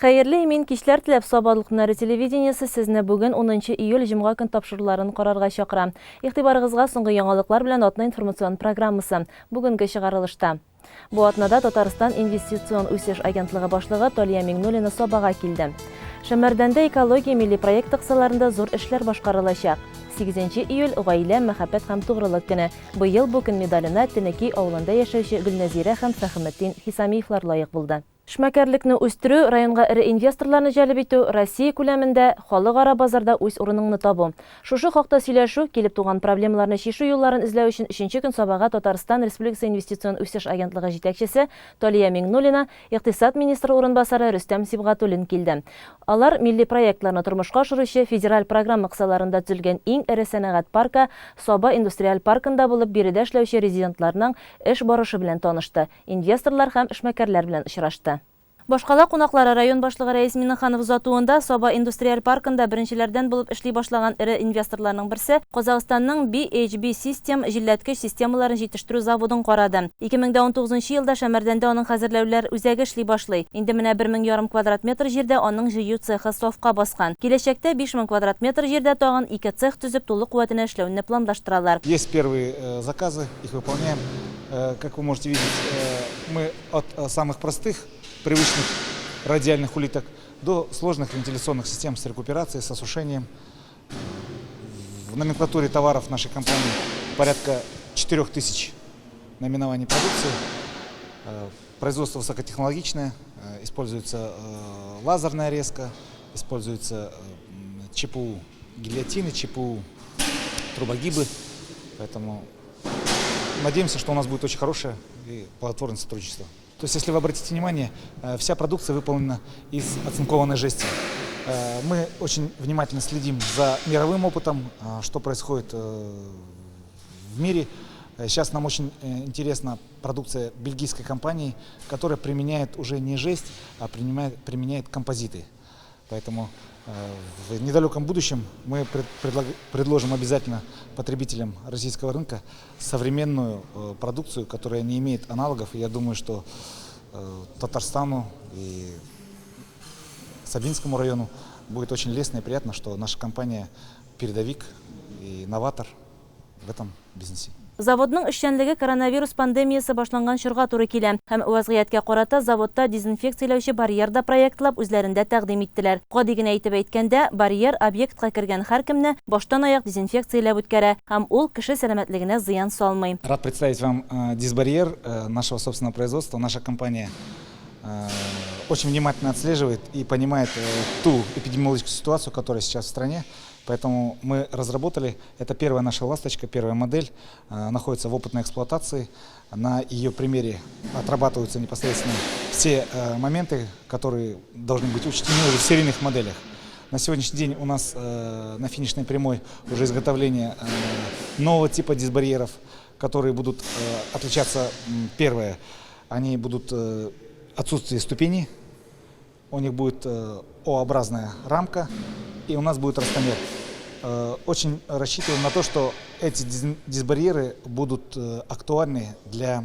Хәерле имен кичләр теләп, Сабадлык Нары телевидениесе сезне бүген 10 июль җомга көн тапшыруларын карарга чакыра. Игътибарыгызга соңгы яңалыклар белән атна информацион программасы. Бүгенге чыгарылышта. Бу атнада Татарстан инвестицион үсеш агентлыгы башлыгы Толия Миңнуллина Сабага килде. Шәмәрдәндә экология милли проект кысаларында зур эшләр башкарылачак. 8 июль гаилә, мәхәббәт һәм тугрылык көне. Быел бу көн медалена Тенеки авылында яшәүче Гөлнәзирә һәм Фәхметдин Хисамиевлар лаек булды. Эшмәкәрлекне үстерү, районга ире инвесторларны җәлеп итү, Россия күләмендә халыкара базарда үз урыныңны табу. Шушы хакта сөйләшү, килеп туган проблемаларны чишү юлларын эзләү өчен 3нче көн Сабага Татарстан Республикасы инвестицион үсеш агентлыгы җитәкчесе Толия Миңнуллина, икътисад министры урынбасары Рөстәм Сибгатуллин килде. Алар милли проектларны тормышка ашыручы федераль программа кысаларында төзелгән иң эре сәнәгать парка Саба индустриаль паркында булып биредә эшләүче резидентларның эш барышы белән танышты. Инвесторлар һәм эшмәкәрләр белән очрашты. Башкала кунаклары район башлыгы Рәис Миннеханов узатуында Саба индустриаль паркында беренчеләрдән булып эшли башлаган ире инвесторларның берсе Казакъстанның BHB System җилләткеч системаларын җитештерү заводын карады. 2019 елда Шәмәрдәндә аның хәзерләүләр үзәге эшли башлый. Инде менә 1500 квадрат метр җирдә аның җыю цехы сафка баскан. Киләчәктә 5000 квадрат метр җирдә тагын 2 цех төзеп тулы куәтенә эшләүне планлаштыралар. Есть первые заказы, их выполняем. Как вы можете видеть, мы от самых простых привычных радиальных улиток до сложных вентиляционных систем с рекуперацией, с осушением. В номенклатуре товаров нашей компании порядка 4000 наименований продукции. Производство высокотехнологичное, используется лазерная резка, используется ЧПУ гильотины, ЧПУ трубогибы. Поэтому надеемся, что у нас будет очень хорошее и плодотворное сотрудничество. То есть, если вы обратите внимание, вся продукция выполнена из оцинкованной жести. Мы очень внимательно следим за мировым опытом, что происходит в мире. Сейчас нам очень интересна продукция бельгийской компании, которая применяет уже не жесть, а применяет композиты. Поэтому в недалеком будущем мы предложим обязательно потребителям российского рынка современную продукцию, которая не имеет аналогов. И я думаю, что Татарстану и Сабинскому району будет очень лестно и приятно, что наша компания передовик и новатор в этом бизнесе. Заводның эшчәнлеге коронавирус пандемиясы башланган чорга туры килә. Һәм вазгыятькә карата заводта дезинфекцияләүче барьерда проектлап үзләрендә тәкъдим иттеләр. Гади генә әйтеп әйткәндә, барьер объектка кергән һәркемне баштан аяк дезинфекцияләп үткәрә һәм ул кеше сәламәтлегенә зыян салмый. Рад представить вам дисбарьер нашего собственного производства. Наша компания очень внимательно отслеживает и понимает ту эпидемиологическую ситуацию, которая сейчас в стране. Поэтому мы разработали, это первая наша ласточка, первая модель, находится в опытной эксплуатации. На ее примере отрабатываются непосредственно все моменты, которые должны быть учтены уже в серийных моделях. На сегодняшний день у нас на финишной прямой уже изготовление нового типа дисбарьеров, которые будут отличаться. Первое, они будут отсутствие ступеней, у них будет О-образная рамка. И у нас будет ростомер. Очень рассчитываем на то, что эти дисбарьеры будут актуальны для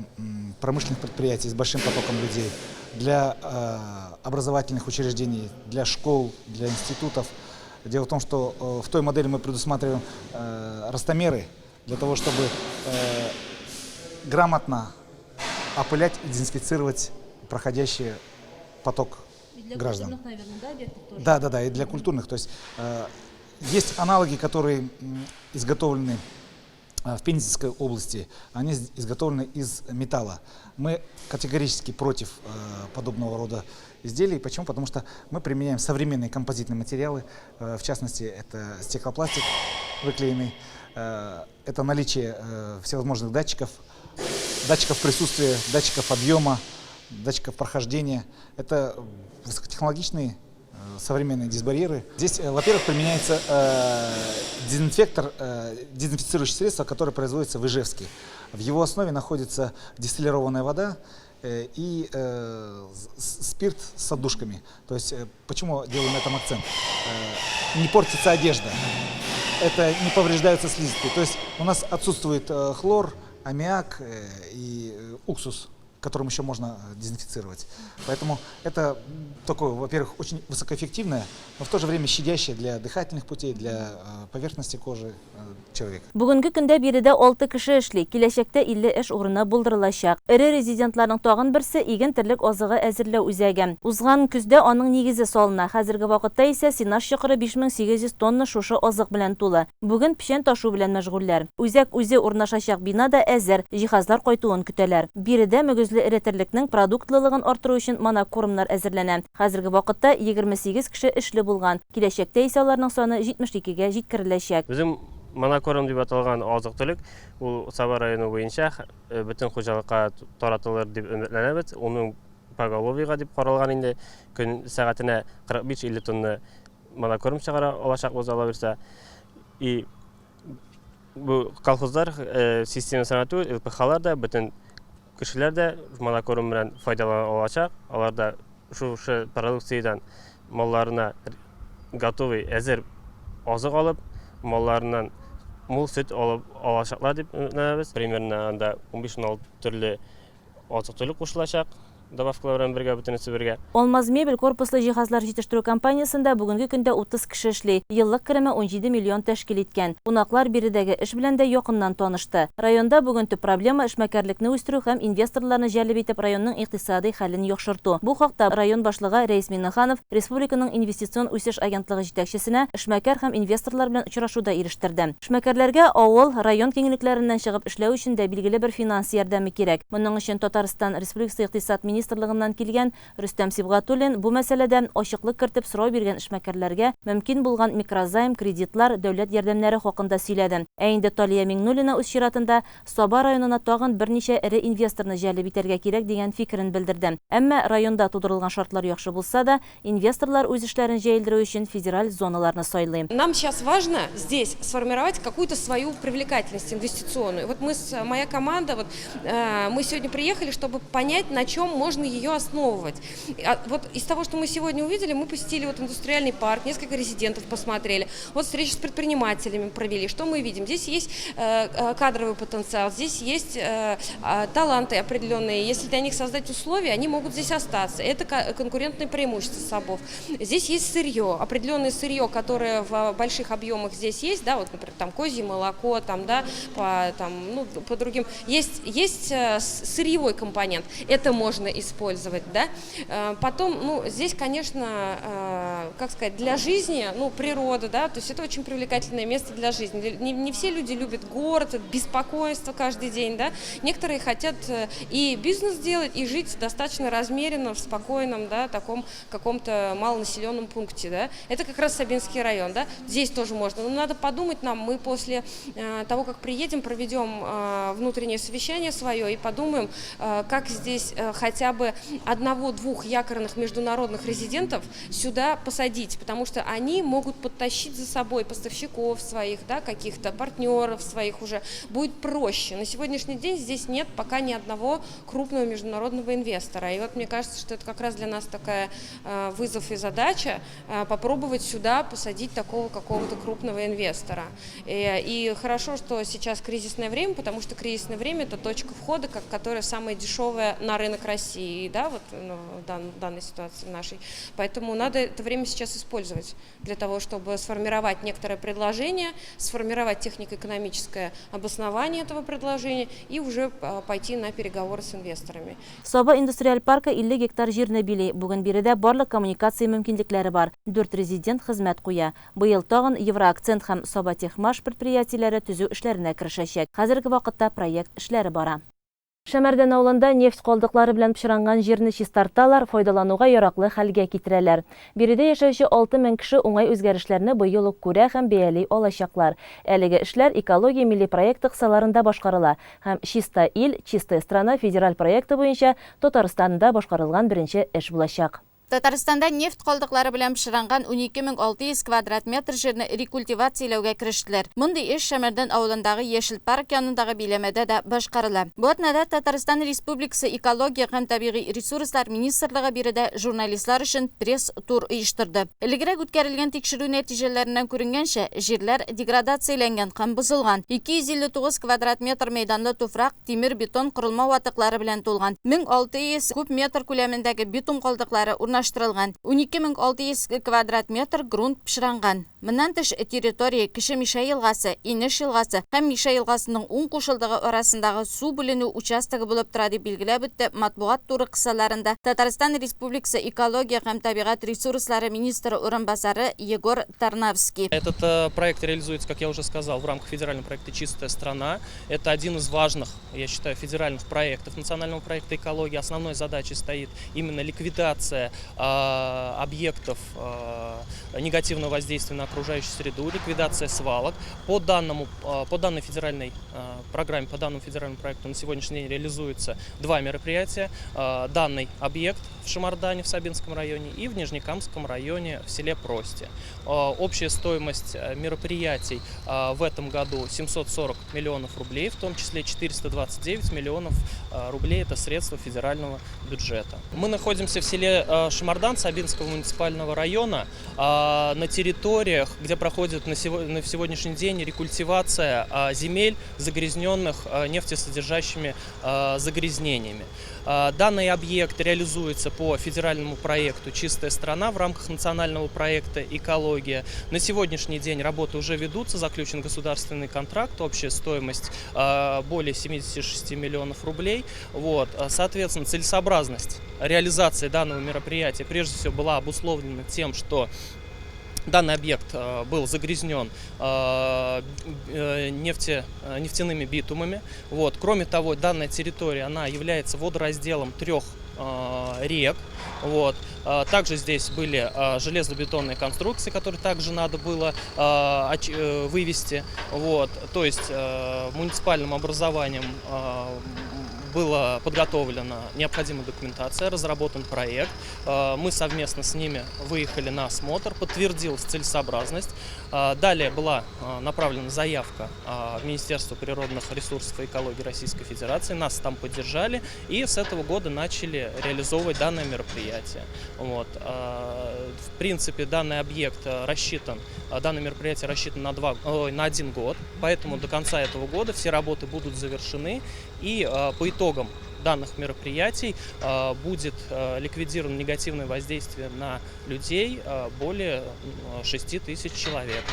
промышленных предприятий с большим потоком людей, для образовательных учреждений, для школ, для институтов. Дело в том, что в той модели мы предусматриваем ростомеры для того, чтобы грамотно опылять и дезинфицировать проходящий поток граждан. Для культурных, наверное, да, объектов тоже? Да, и для культурных. То есть есть аналоги, которые изготовлены в Пензенской области, они изготовлены из металла. Мы категорически против подобного рода изделий. Почему? Потому что мы применяем современные композитные материалы, в частности, это стеклопластик выклеенный, это наличие всевозможных датчиков присутствия, датчиков объема, датчиков прохождения. Это высокотехнологичные современные дисбарьеры. Здесь, во-первых, применяется дезинфектор, дезинфицирующее средство, которое производится в Ижевске. В его основе находится дистиллированная вода и спирт с отдушками. То есть, почему делаем на этом акцент? Не портится одежда, это не повреждаются слизистые. То есть у нас отсутствует хлор, аммиак и уксус. которым еще можно дезинфицировать. Поэтому это такое, во-первых, очень высокоэффективное, но в то же время щадящее для дыхательных путей, для поверхности кожи человека. Бүгінгі күндә биредә 6 кеше эшли, киләчәктә 50 эш урыны булдырылачак. Ире резидентларның тагын берсе иген терлек азыгы әзерләү үзәге. Узган көздә аның нигезе салына. Хәзерге вакытта исә Синаш чокыры 5800 тонна шушы азык белән тулы. Бүген печән ташу белән мәшгульләр. Үзәк үзе урнашачак бина да әзер, җиһазлар кайтуын көтәләр. Биредә мөгезле ире терлекнең продуктлылыгын арттыру өчен монокормнар әзерләнә. Хәзерге вакытта 28 кеше эшле булган. Киләчәктә исә аларның саны 72-гә җиткереләчәк. Монокорм дип аталган азык-төлек ул Саба районы буенча бөтен хуҗалыкка таратылыр дип өметләнәбез. Уның поголовьега дип каралган инде көн сәгатенә 45-50 тонна монокорм чыгара алачакбыз ала берсә. И бу колхозлар системасын ату, ЛПХлар да бөтен кешеләр дә монокорм белән файдалана алачак. Алар да шушы продукциядан малларына готовый әзер азык алып, малларыннан мул сөт алып алачаклар дип өметләнәбез. Примерно анда 15-16 төрле азык-төлек кушылачак. Добавкалар белән бергә бөтенесе бергә. Алмаз мебель корпуслы җиһазлар җитештерү компаниясында бүгенге көндә 30 кеше эшли. Еллык кереме 17 миллион тәшкил иткән. Кунаклар биредәге эш белән дә якыннан танышты. Районда бүген төп проблема эшмәкәрлекне үстерү һәм инвесторларны җәлеп итеп районның икътисади хәлен яхшырту. Бу хакта район башлыгы Рәис Миннеханов республиканың инвестицион үсеш агентлыгы җитәкчесенә эшмәкәр һәм инвесторлар белән очрашуда ирештерде. Эшмәкәрләргә авыл, район киңлекләреннән чыгып эшләү өчен дә билгеле бер финанс ярдәме кирәк. Моның өчен Татарстан Республикасы икътисад министрлыгыннан килгән Рөстәм Сибгатуллин бу мәсьәләдә ачыклык кертеп сорау биргән эшмәкәрләргә мөмкин булган микрозайм, кредитлар, дәүләт ярдәмнәре хакында сөйләде. Ә инде Талия Миңнуллина үз чиратында Саба районына тагын берничә ире инвесторны җәлеп итәргә кирәк дигән фикерен белдерде. Әмма районда тудырылган шартлар яхшы булса да, инвесторлар үз эшләрен җәелдерү өчен федераль зоналарны сайлый. Нам сейчас важно здесь сформировать какую-то свою привлекательность инвестиционную. Вот моя команда, мы сегодня приехали, чтобы понять, на чем можно ее основывать. Вот из того, что мы сегодня увидели, мы посетили индустриальный парк, несколько резидентов посмотрели, встречи с предпринимателями провели. Что мы видим? Здесь есть кадровый потенциал, здесь есть таланты определенные. Если для них создать условия, они могут здесь остаться. Это конкурентное преимущество САБов. Здесь есть сырье, определенное сырье, которое в больших объемах здесь есть, да, например, там козье молоко, по другим. Есть сырьевой компонент, это можно использовать, да. Потом, здесь, конечно, для жизни, природа, да, то есть это очень привлекательное место для жизни. Не все люди любят город, беспокойство каждый день, да. Некоторые хотят и бизнес делать, и жить достаточно размеренно, в спокойном, да, таком каком-то малонаселенном пункте, да. Это как раз Сабинский район, да. Здесь тоже можно. Но надо подумать нам, мы после того, как приедем, проведем внутреннее совещание свое и подумаем, как здесь хотя бы 1-2 якорных международных резидентов сюда посадить, потому что они могут подтащить за собой поставщиков своих, да, каких-то партнеров своих уже. Будет проще. На сегодняшний день здесь нет пока ни одного крупного международного инвестора. И мне кажется, что это как раз для нас такая вызов и задача попробовать сюда посадить такого какого-то крупного инвестора. И хорошо, что сейчас кризисное время, потому что кризисное время это точка входа, которая самая дешевая на рынок России, да, в данной ситуации нашей. Поэтому надо это время сейчас использовать для того, чтобы сформировать некоторое предложение, сформировать технико-экономическое обоснование этого предложения и уже пойти на переговоры с инвесторами. Саба индустриаль паркы 50 гектар җирне били. Бүген биредә барлык коммуникация мөмкинлекләре бар. 4 резидент хезмәт куя. Быел тагын Евроакцент һәм Саба Техмаш предприятиеләре төзү эшләренә керешәчәк. Хәзерге вакытта проект эшләре бара. Шәмәрдән авылында нефть калдыклары белән пычранган җирне чистарталар, файдалануга яраклы хәлгә китерәләр. Биредә яшәүче 6000 кеше уңай үзгәрешләрне быел ук күрә һәм бәяли алачаклар. Әлеге эшләр экология милли проекты кысаларында башкарыла һәм Чиста ил, Чистая страна федераль проекты буенча Татарстанда башкарылган беренче эш булачак. Татарстанда нефт калдыклары белән пеширган 12600 квадрат метр җирне рекультивацияләүгә керештеләр. Мондый эш Шәмәрдән авылындагы Яшел парк янындагы биләмәдә дә башкарыла. Бу атнада Татарстан Республикасы экология һәм табигый ресурслар министрлыгы биредә журналистлар өчен пресс-тур оештырды. Элегрәк үткәрелгән тикшерү нәтиҗәләреннән күренгәнчә, җирләр деградацияләнгән һәм бозылган. 259 квадрат метр мәйданлы туфрак, тимер-бетон корылма ватыклары белән тулган. 1600 куб метр күләмендәге бетон калдыклары урнаштырылган. 12600 квадрат метр грунт пеширгән. Моннан тыш территория Кече Миша елгасы, Инеш елгасы һәм Миша елгасының уң кушылдыгы арасындагы су бүленү участогы булып тора дип билгеләп үтте матбугат туры кысаларында Татарстан Республикасы экология һәм табигать ресурслары министры урынбасары Егор Тарнавский. Этот проект реализуется, как я уже сказал, в рамках федерального проекта «Чистая страна». Это один из важных, я считаю, федеральных проектов национального проекта экологии. Основной задачей стоит именно ликвидация объектов негативного воздействия на окружающую среду, ликвидация свалок. По данной федеральной программе, по данному федеральному проекту на сегодняшний день реализуется два мероприятия. Данный объект в Шамардане, в Сабинском районе, и в Нижнекамском районе в селе Прости. Общая стоимость мероприятий в этом году 740 миллионов рублей, в том числе 429 миллионов рублей – это средства федерального бюджета. Мы находимся в селе Шамардан Сабинского муниципального района, на территориях, где проходит на сегодняшний день рекультивация земель, загрязненных нефтесодержащими загрязнениями. Данный объект реализуется по федеральному проекту «Чистая страна» в рамках национального проекта «Экология». На сегодняшний день работы уже ведутся, заключен государственный контракт, общая стоимость более 76 миллионов рублей. Соответственно, целесообразность реализации данного мероприятия прежде всего была обусловлена тем, что данный объект был загрязнен нефтяными битумами. Кроме того, данная территория она является водоразделом 3 рек. Также здесь были железобетонные конструкции, которые также надо было вывести. То есть муниципальным образованием была подготовлена необходимая документация, разработан проект. Мы совместно с ними выехали на осмотр, подтвердилась целесообразность. Далее была направлена заявка в Министерство природных ресурсов и экологии Российской Федерации. Нас там поддержали и с этого года начали реализовывать данное мероприятие. В принципе, данный объект рассчитан, данное мероприятие рассчитано на 1 год, поэтому до конца этого года все работы будут завершены, и по итогам данных мероприятий будет ликвидировано негативное воздействие на людей более 6000 человек.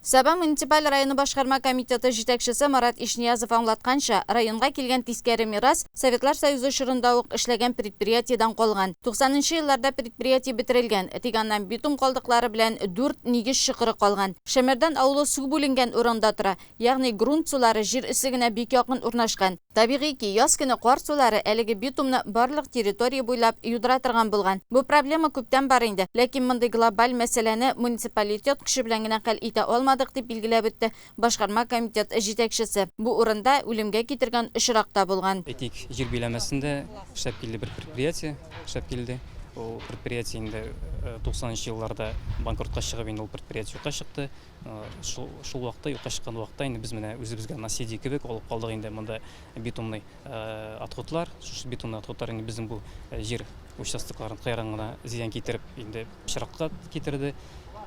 Саба муниципаль районы башкарма комитеты җитәкчесе Марат Ишниязов аңлатканча, районга килгән тискәре мирас Советлар Союзы чорында ук эшләгән предприятиедән калган. 90-нчы елларда предприятие бетерелгән, тиганнан битум калдыклары белән 4 нигез чокыры калган. Шәмәрдән авылы су бүленгән урында тора, ягъни грунт сулары җир өслегенә бик якын урнашкан. Табигый ки, яз көне кар сулары әлеге битумны барлык территория буйлап юдыра торган булган. Бу проблема күптән бар инде, ләкин мондый глобаль мәсьәләне муниципалитет көче белән генә хәл итә алмадык дип билгеләп үтте башкарма комитет җитәкчесе. Бу урында үлемгә китергән очракта булган. Этик җир биләмәсендә эшләп килде бер предприятие, эшләп килде. Ул предприятие инде 90-нчы елларда банкротка чыгып инде ул предприятие юкка чыкты. Шул вакытта юкка чыккан вакытта инде без менә үзебезгә наследие кебек алып калдык инде монда бетонный отходлар. Шушы бетонный отходлар инде безнең бу җир участокларын кайрангына зыян китереп инде чиракка китерде.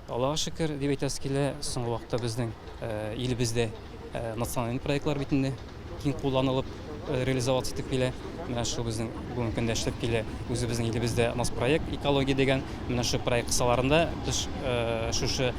Аллаһка шөкер дип әйтәс килә, соңгы вакытта безнең илебездә националь проектлар битендә киң кулланылып реализация итеп килә. Менә шул безнең бүгенге көндә эшләп килә. Үзебезнең илебездә нас проект экология дигән менә шу проект кысаларында без шушы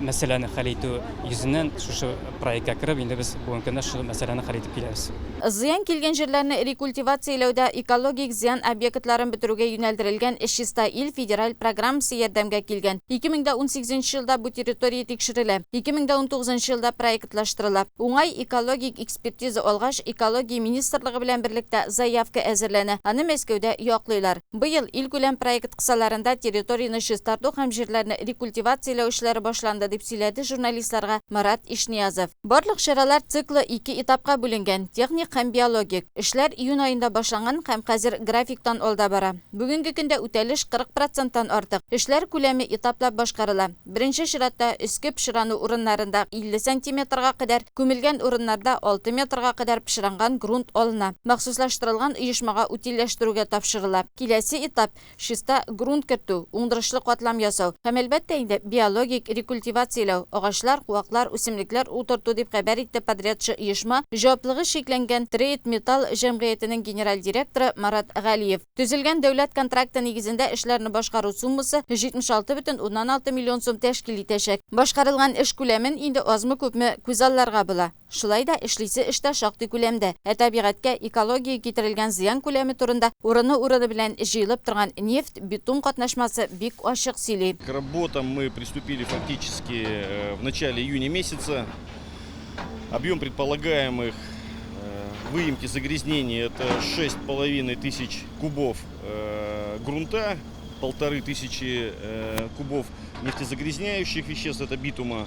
мәсьәләне хәл итү йөзеннән шушы проектка киреп инде без бүгенге көндә шу мәсьәләне хәл итеп киләбез. Зыян килгән җирләрне рекультивацияләүдә экологик зыян объектларын бетерүгә юнәлдерелгән «Чиста ил» федераль программасы ярдәмгә килгән. 2018 елда бу территория тикшерелә. 2019 елда проектлаштырыла. Уңай экологик экспертиза алгач, экология министрлыгы белән берлектә заявка әзерләнә. Аны Мәскәүдә яклыйлар. Быел илкүләм проект кысаларында территорияны чистарту һәм җирләрне рекультивацияләү эшләре башланды дип сөйләде журналистларга Марат Ишниязов. Барлык чаралар циклы 2 этапка бүленгән. Техник һәм биологик. Эшләр июнь айында башланган һәм хәзер графиктан алда бара. Бүгенге көндә үтәлеш 40%-тан артык. Эшләр күләме этаплап башкарыла. Беренче чиратта өске пешерану урыннарында 50 сантиметрга кадәр, күмелгән урыннарда 6 метрга кадәр пешеранган грунт алына. Махсуслаштырылган оешмага утилләштерүгә тапшырыла. Киләсе этап шиста грунт кертү, уңдырышлы катлам ясау һәм әлбәттә инде биологик рекультивацияләү, агачлар, куаклар, үсемлекләр утырту дип хәбәр итте подрядчы оешма җаваплыгы шикләнгән Трейд Металл җәмгыятенең генераль директоры Марат Галиев. Төзелгән дәүләт контракты нигезендә эшләрне башкару суммасы 76,6 миллион сум тәшкил итәчәк. Башкарылган эш күләмен инде азмы-күпме күзалларга була. Шулай да эшлисе эштә шактый күләмдә. Табигатькә экология китерелгән зыян күләме турында урыны белән җыелып торган нефть, бетон катнашмасы бик ачык сөйли. К работам мы приступили фактически в начале июня месяца. Объем предполагаемых выемки загрязнений это 6500 кубов грунта, 1500 кубов нефтезагрязняющих веществ, это битума,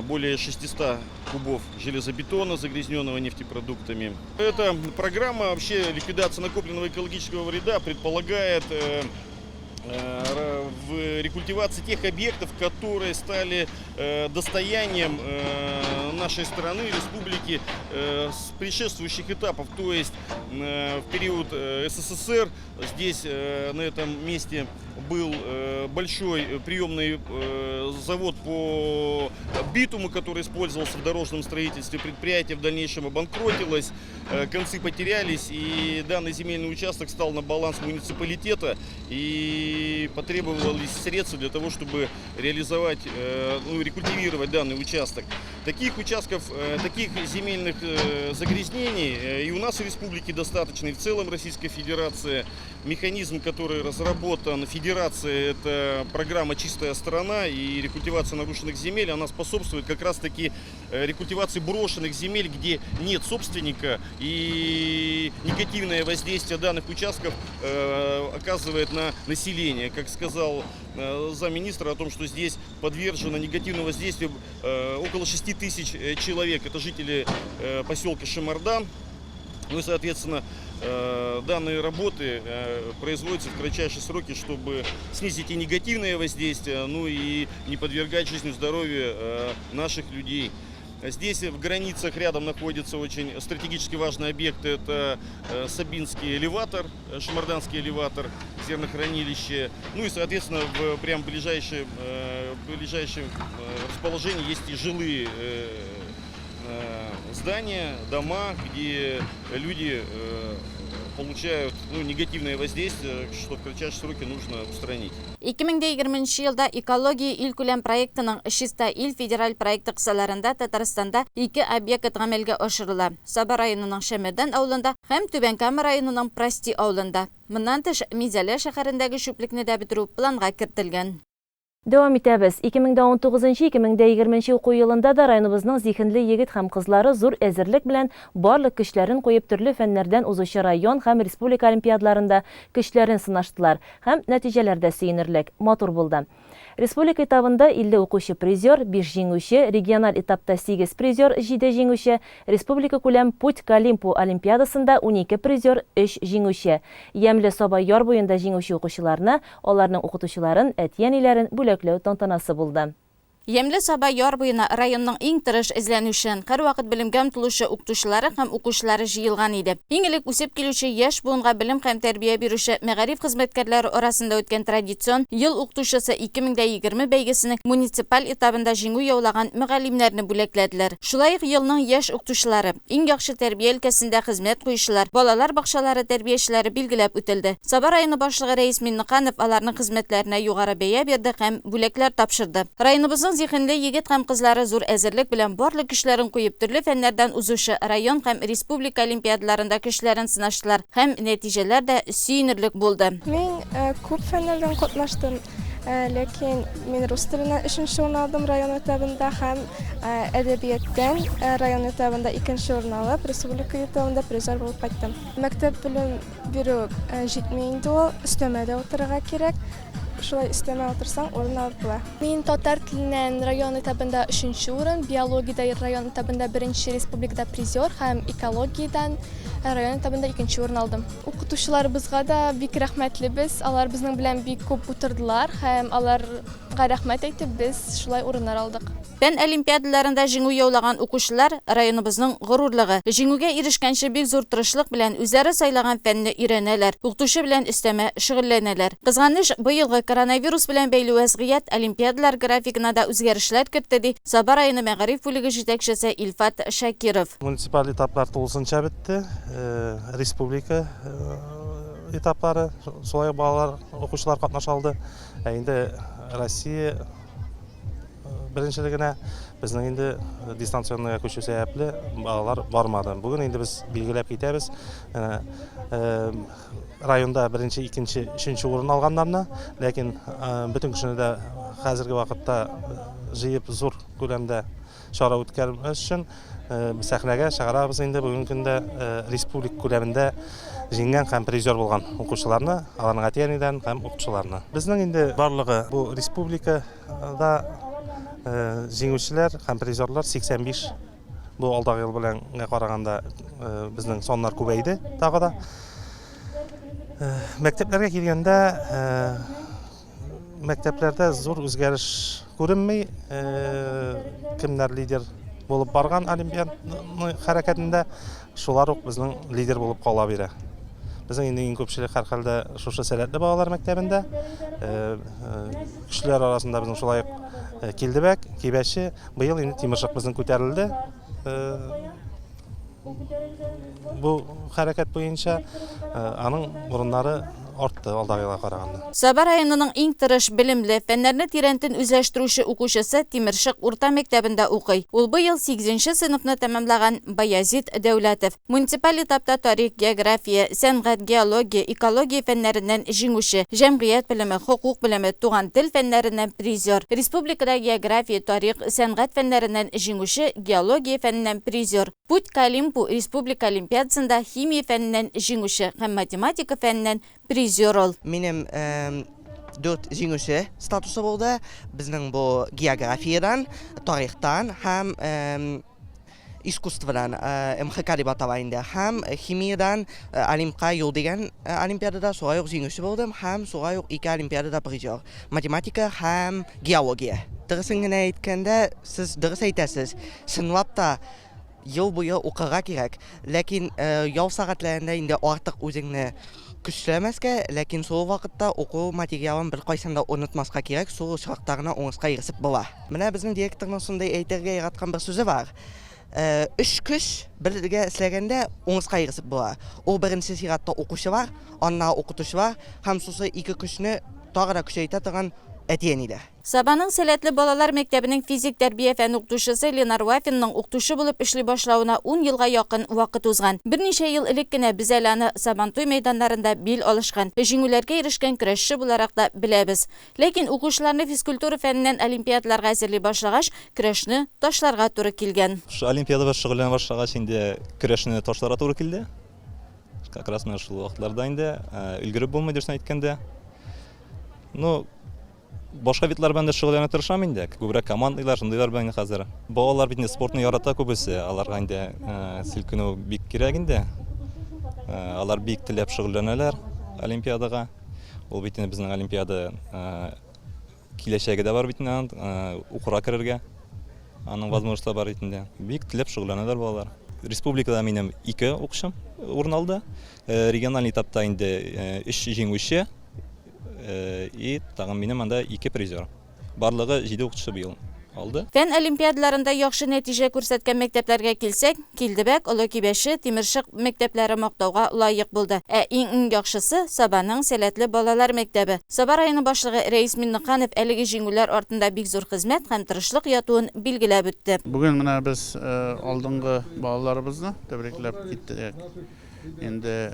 более 600 кубов железобетона, загрязненного нефтепродуктами. Эта программа вообще ликвидации накопленного экологического вреда предполагает в рекультивации тех объектов, которые стали достоянием нашей страны, республики с предшествующих этапов. То есть в период СССР здесь на этом месте был большой приемный завод по битуму, который использовался в дорожном строительстве. Предприятие в дальнейшем обанкротилось, концы потерялись, и данный земельный участок стал на баланс муниципалитета, и потребовались средства для того, чтобы реализовать, рекультивировать данный участок. Таких участков, таких земельных загрязнений и у нас в республике достаточно, и в целом Российской Федерации. Механизм, который разработан Федерацией, это программа «Чистая страна», и рекультивация нарушенных земель, она способствует как раз-таки рекультивации брошенных земель, где нет собственника, и негативное воздействие данных участков оказывает на население. Как сказал замминистра о том, что здесь подвержено негативному воздействию около 6 тысяч человек, это жители поселка Шамардан. Ну и, соответственно, данные работы производятся в кратчайшие сроки, чтобы снизить и негативное воздействие, ну и не подвергать жизни и здоровью наших людей. Здесь в границах рядом находится очень стратегически важный объект, это Сабинский элеватор, Шамарданский элеватор, зернохранилище. Ну и, соответственно, в прям ближайшем расположении есть и жилые здания, дома, где люди получают негативное воздействие, что в кратчайшие сроки нужно устранить. 2020 елда экология илкүләм проектының «Чиста ил» федераль проекты кысаларында Татарстанда 2 объект гамәлгә ашырыла. Саба районының Шәмердан авылында һәм Түбәнкама районының Прости авылында. Моннан тыш Мизәлә шәһәрендәге шүплекне дә бетерү планга кертелгән. Дәвам итәбез. 2019-2020 уку елында да районыбызның зихенле егет һәм кызлары зур әзерлек белән барлык көчләрен куеп төрле фәннәрдән узучы район һәм республика олимпиадаларында көчләрен сынаштылар һәм нәтиҗәләрдә сөенерлек, матур булды. Республика этабында 50 укучы призер, 5 җиңүче, региональ этапта 8 призер, 7 җиңүче, республика күләм Путь к Олимпу олимпиадасында 12 призер, 3 җиңүче. Ямле Саба яр буенда җиңүче укучыларны, аларның укытучыларын, әтиәниләрен бүләкләү тантанасы булды. Ямле Саба яр буена районның иң тырыш эзләнүчән, һәрвакыт белемгә омтылучы укытучылары һәм укучылары җыелган иде. Иң элек үсеп килүче яшь буынга белем һәм тәрбия бирүче мәгариф хезмәткәрләре арасында үткән традицион ел укытучысы 2020 бәйгесенең муниципаль этабында җиңү яулаган мөгаллимнәрне бүләкләделәр. Шулай ук елның яшь укытучылары, иң яхшы тәрбия өлкәсендә хезмәт куючылар, балалар бакчалары тәрбиячеләре билгеләп үтелде. Саба районы башлыгы Рәис Минныканов аларның хезмәтләренә югары бәя бирде һәм бүләкләр тапшырды. Районыбызның зихенле егет һәм кызлары зур әзерлек белән барлык көчләрен куеп төрле фәннәрдән узучы район һәм республика олимпиадаларында көчләрен сынаштылар һәм нәтиҗәләр дә сөенерлек булды. Мин күп фәннәрдән катнаштым, ләкин мин рус теленнән 3нче урын алдым район этабында һәм әдәбияттан район этабында 2нче урын алып, республика этабында призер булып кайттым. Мәктәп белем бирү җитми инде ул, өстәмәдә утырырга кирәк. шулай истемей отырсаң, орын алып була. Мен татар теленнән район этабында 3нче урын, биологиядә район этабында 1нче республикада призер һәм экологиядән район этабында 2нче урын алдым. Укытучыларыбызга да бик рәхмәтлебез. Алар безнең белән бик күп утырдылар һәм аларга рәхмәт әйтеп без шулай урыннар алдык. Фән олимпиадаларында җиңү яулаган укучылар районыбызның горурлыгы. Җиңүгә ирешкәнче бик зур тырышлык белән үзләре сайлаган фәнне өйрәнәләр, укытучы белән өстәмә шөгыльләнәләр. Кызганыч, быелгы коронавирус белән бәйле вазгыять олимпиадалар графигына да үзгәрешләр кертте, ди Саба районы мәгариф бүлеге җитәкчесе Илфат Шакиров. Муниципаль этаплар тулысынча бетте. Республика этаплары, солай балалар, укучылар катнаша алды. Инде Россия беренчелегенә безнең инде дистанционныйга күчү сәбәпле балалар бармады. Бүген инде без билгеләп китәбез. Районда 1нче, 2нче, 3нче урын алганнарны, ләкин бөтен кешене дә хәзерге вакытта җыеп зур күләмдә чара үткәрмәс өчен сәхнәгә чыгарабыз инде бүгенге көндә республик күләмендә җиңгән һәм призер булган укучыларны, аларның әти-әниләрен һәм укучыларны. Безнең инде барлыгы бу республикада җиңүчеләр һәм призерлар 85. Бу алдагы ел белән караганда безнең соннар күбәйде тагы да. Мәктәпләргә килгәндә мәктәпләрдә зур үзгәреш күренми. Кемнәр лидер булып барган олимпиада хәрәкәтендә шулар ук безнең лидер булып кала бирә. Безнең инде иң күпчелек һәрхәлдә шушы сәләтле балалар мәктәбендә. Кешеләр арасында безнең шулай Килдебәк, Кибәче, быел инде Тимершык безнең күтәрелде. Бу хәрәкәт буенча аның урыннары артты алдагыга караганда. Саба районының иң тырыш билемле фәннәрне тирәнтен үзләштерүче укучысы Тимершык урта мәктәбендә укый. Ул быел 8нче сыйныфны тәмамлаган Баязит Дәүләтов. Муниципаль этапта тарих, география, сәнгать, геология, экология фәннәреннән җиңүче, җәмгыять белеме, хукук белеме, туган тел фәннәреннән призер. Республикада география, тарих, сәнгать фәннәреннән җиңүче, геология фәненнән призер. Путь к Олимпу республика олимпиадасында химия фәненнән җиңүче һәм математика фәненнән призер ул. Минем 4 җиңүче статусы булды. Безнең бу географиядан, тарихтан һәм искусстводан МХК дип атала инде. Һәм химиядан Олимпка юл дигән олимпиадада шулай ук җиңүче булдым һәм шулай ук 2 олимпиадада призер. Математика һәм геология. Дөресен генә әйткәндә, сез дөрес әйтәсез. Чынлап та ел буе укырга кирәк, ләкин ял сәгатьләрендә инде артык үзеңне көчләмәскә, ләкин шул вакытта уку материалын бер кайсында онытмаска кирәк, шул очракларына уңышка ирешеп була. Менә безнең директорның шундай әйтергә яраткан бер сүзе бар. 3 көч бергә эшләгәндә уңышка ирешеп була. Ул беренче сиратта укучылар, аннан укытучылар һәм шусы 2 көчне тагы да көчәйтә торган әти-әниләр. Сабаның сәләтле балалар мәктәбенең физик тәрбия фән укытучысы Ленар Вафинның укытучы булып эшли башлауына 10 елга якын вакыт узган. Берничә ел элек кенә без әле аны Сабантуй мәйданнарында бил алышкан, җиңүләргә ирешкән көрәшче буларак та беләбез. Ләкин укучыларны физкультура фәненнән олимпиадаларга әзерли башлагач, көрәшне ташларга туры килгән. Олимпиадага шөгыльләнә башлагач инде көрәшне ташларга туры килде. Как раз менә шул вакытларда инде өлгереп булмый дип әйткәндә. Башка видлар белән дә шөгыльләнә тырышам инде. Күбрәк командалар, шундыйлар белән хәзер. Балалар бит спортны ярата күбесе. Аларга инде селкенү бик кирәк инде. Алар бик теләп шөгыльләнәләр олимпиадага. Ул бит инде безнең олимпиада киләчәге дә бар бит инде, укырга керергә. Аның возможностьлары бар инде. Бик теләп шөгыльләнәләр балалар. Республикада минем 2 укучым урын алды. Региональ этапта инде 3 җиңүче и тагын минем анда 2 призер. Барлыгы 7 укучы быел алды. Фән олимпиадаларында яхшы нәтиҗә күрсәткән мәктәпләргә килсәк, Килдебәк, Олы Кибәше, Тимершык мәктәпләре мактауга лаек булды. Иң яхшысы Сабаның сәләтле балалар мәктәбе. Саба районы башлыгы Рәис Миннеханов әлеге җиңүләр артында бик зур хезмәт һәм тырышлык ятуын билгеләп үтте. Бүген менә без алдынгы балаларыбызны тәбрикләп киттек. Инде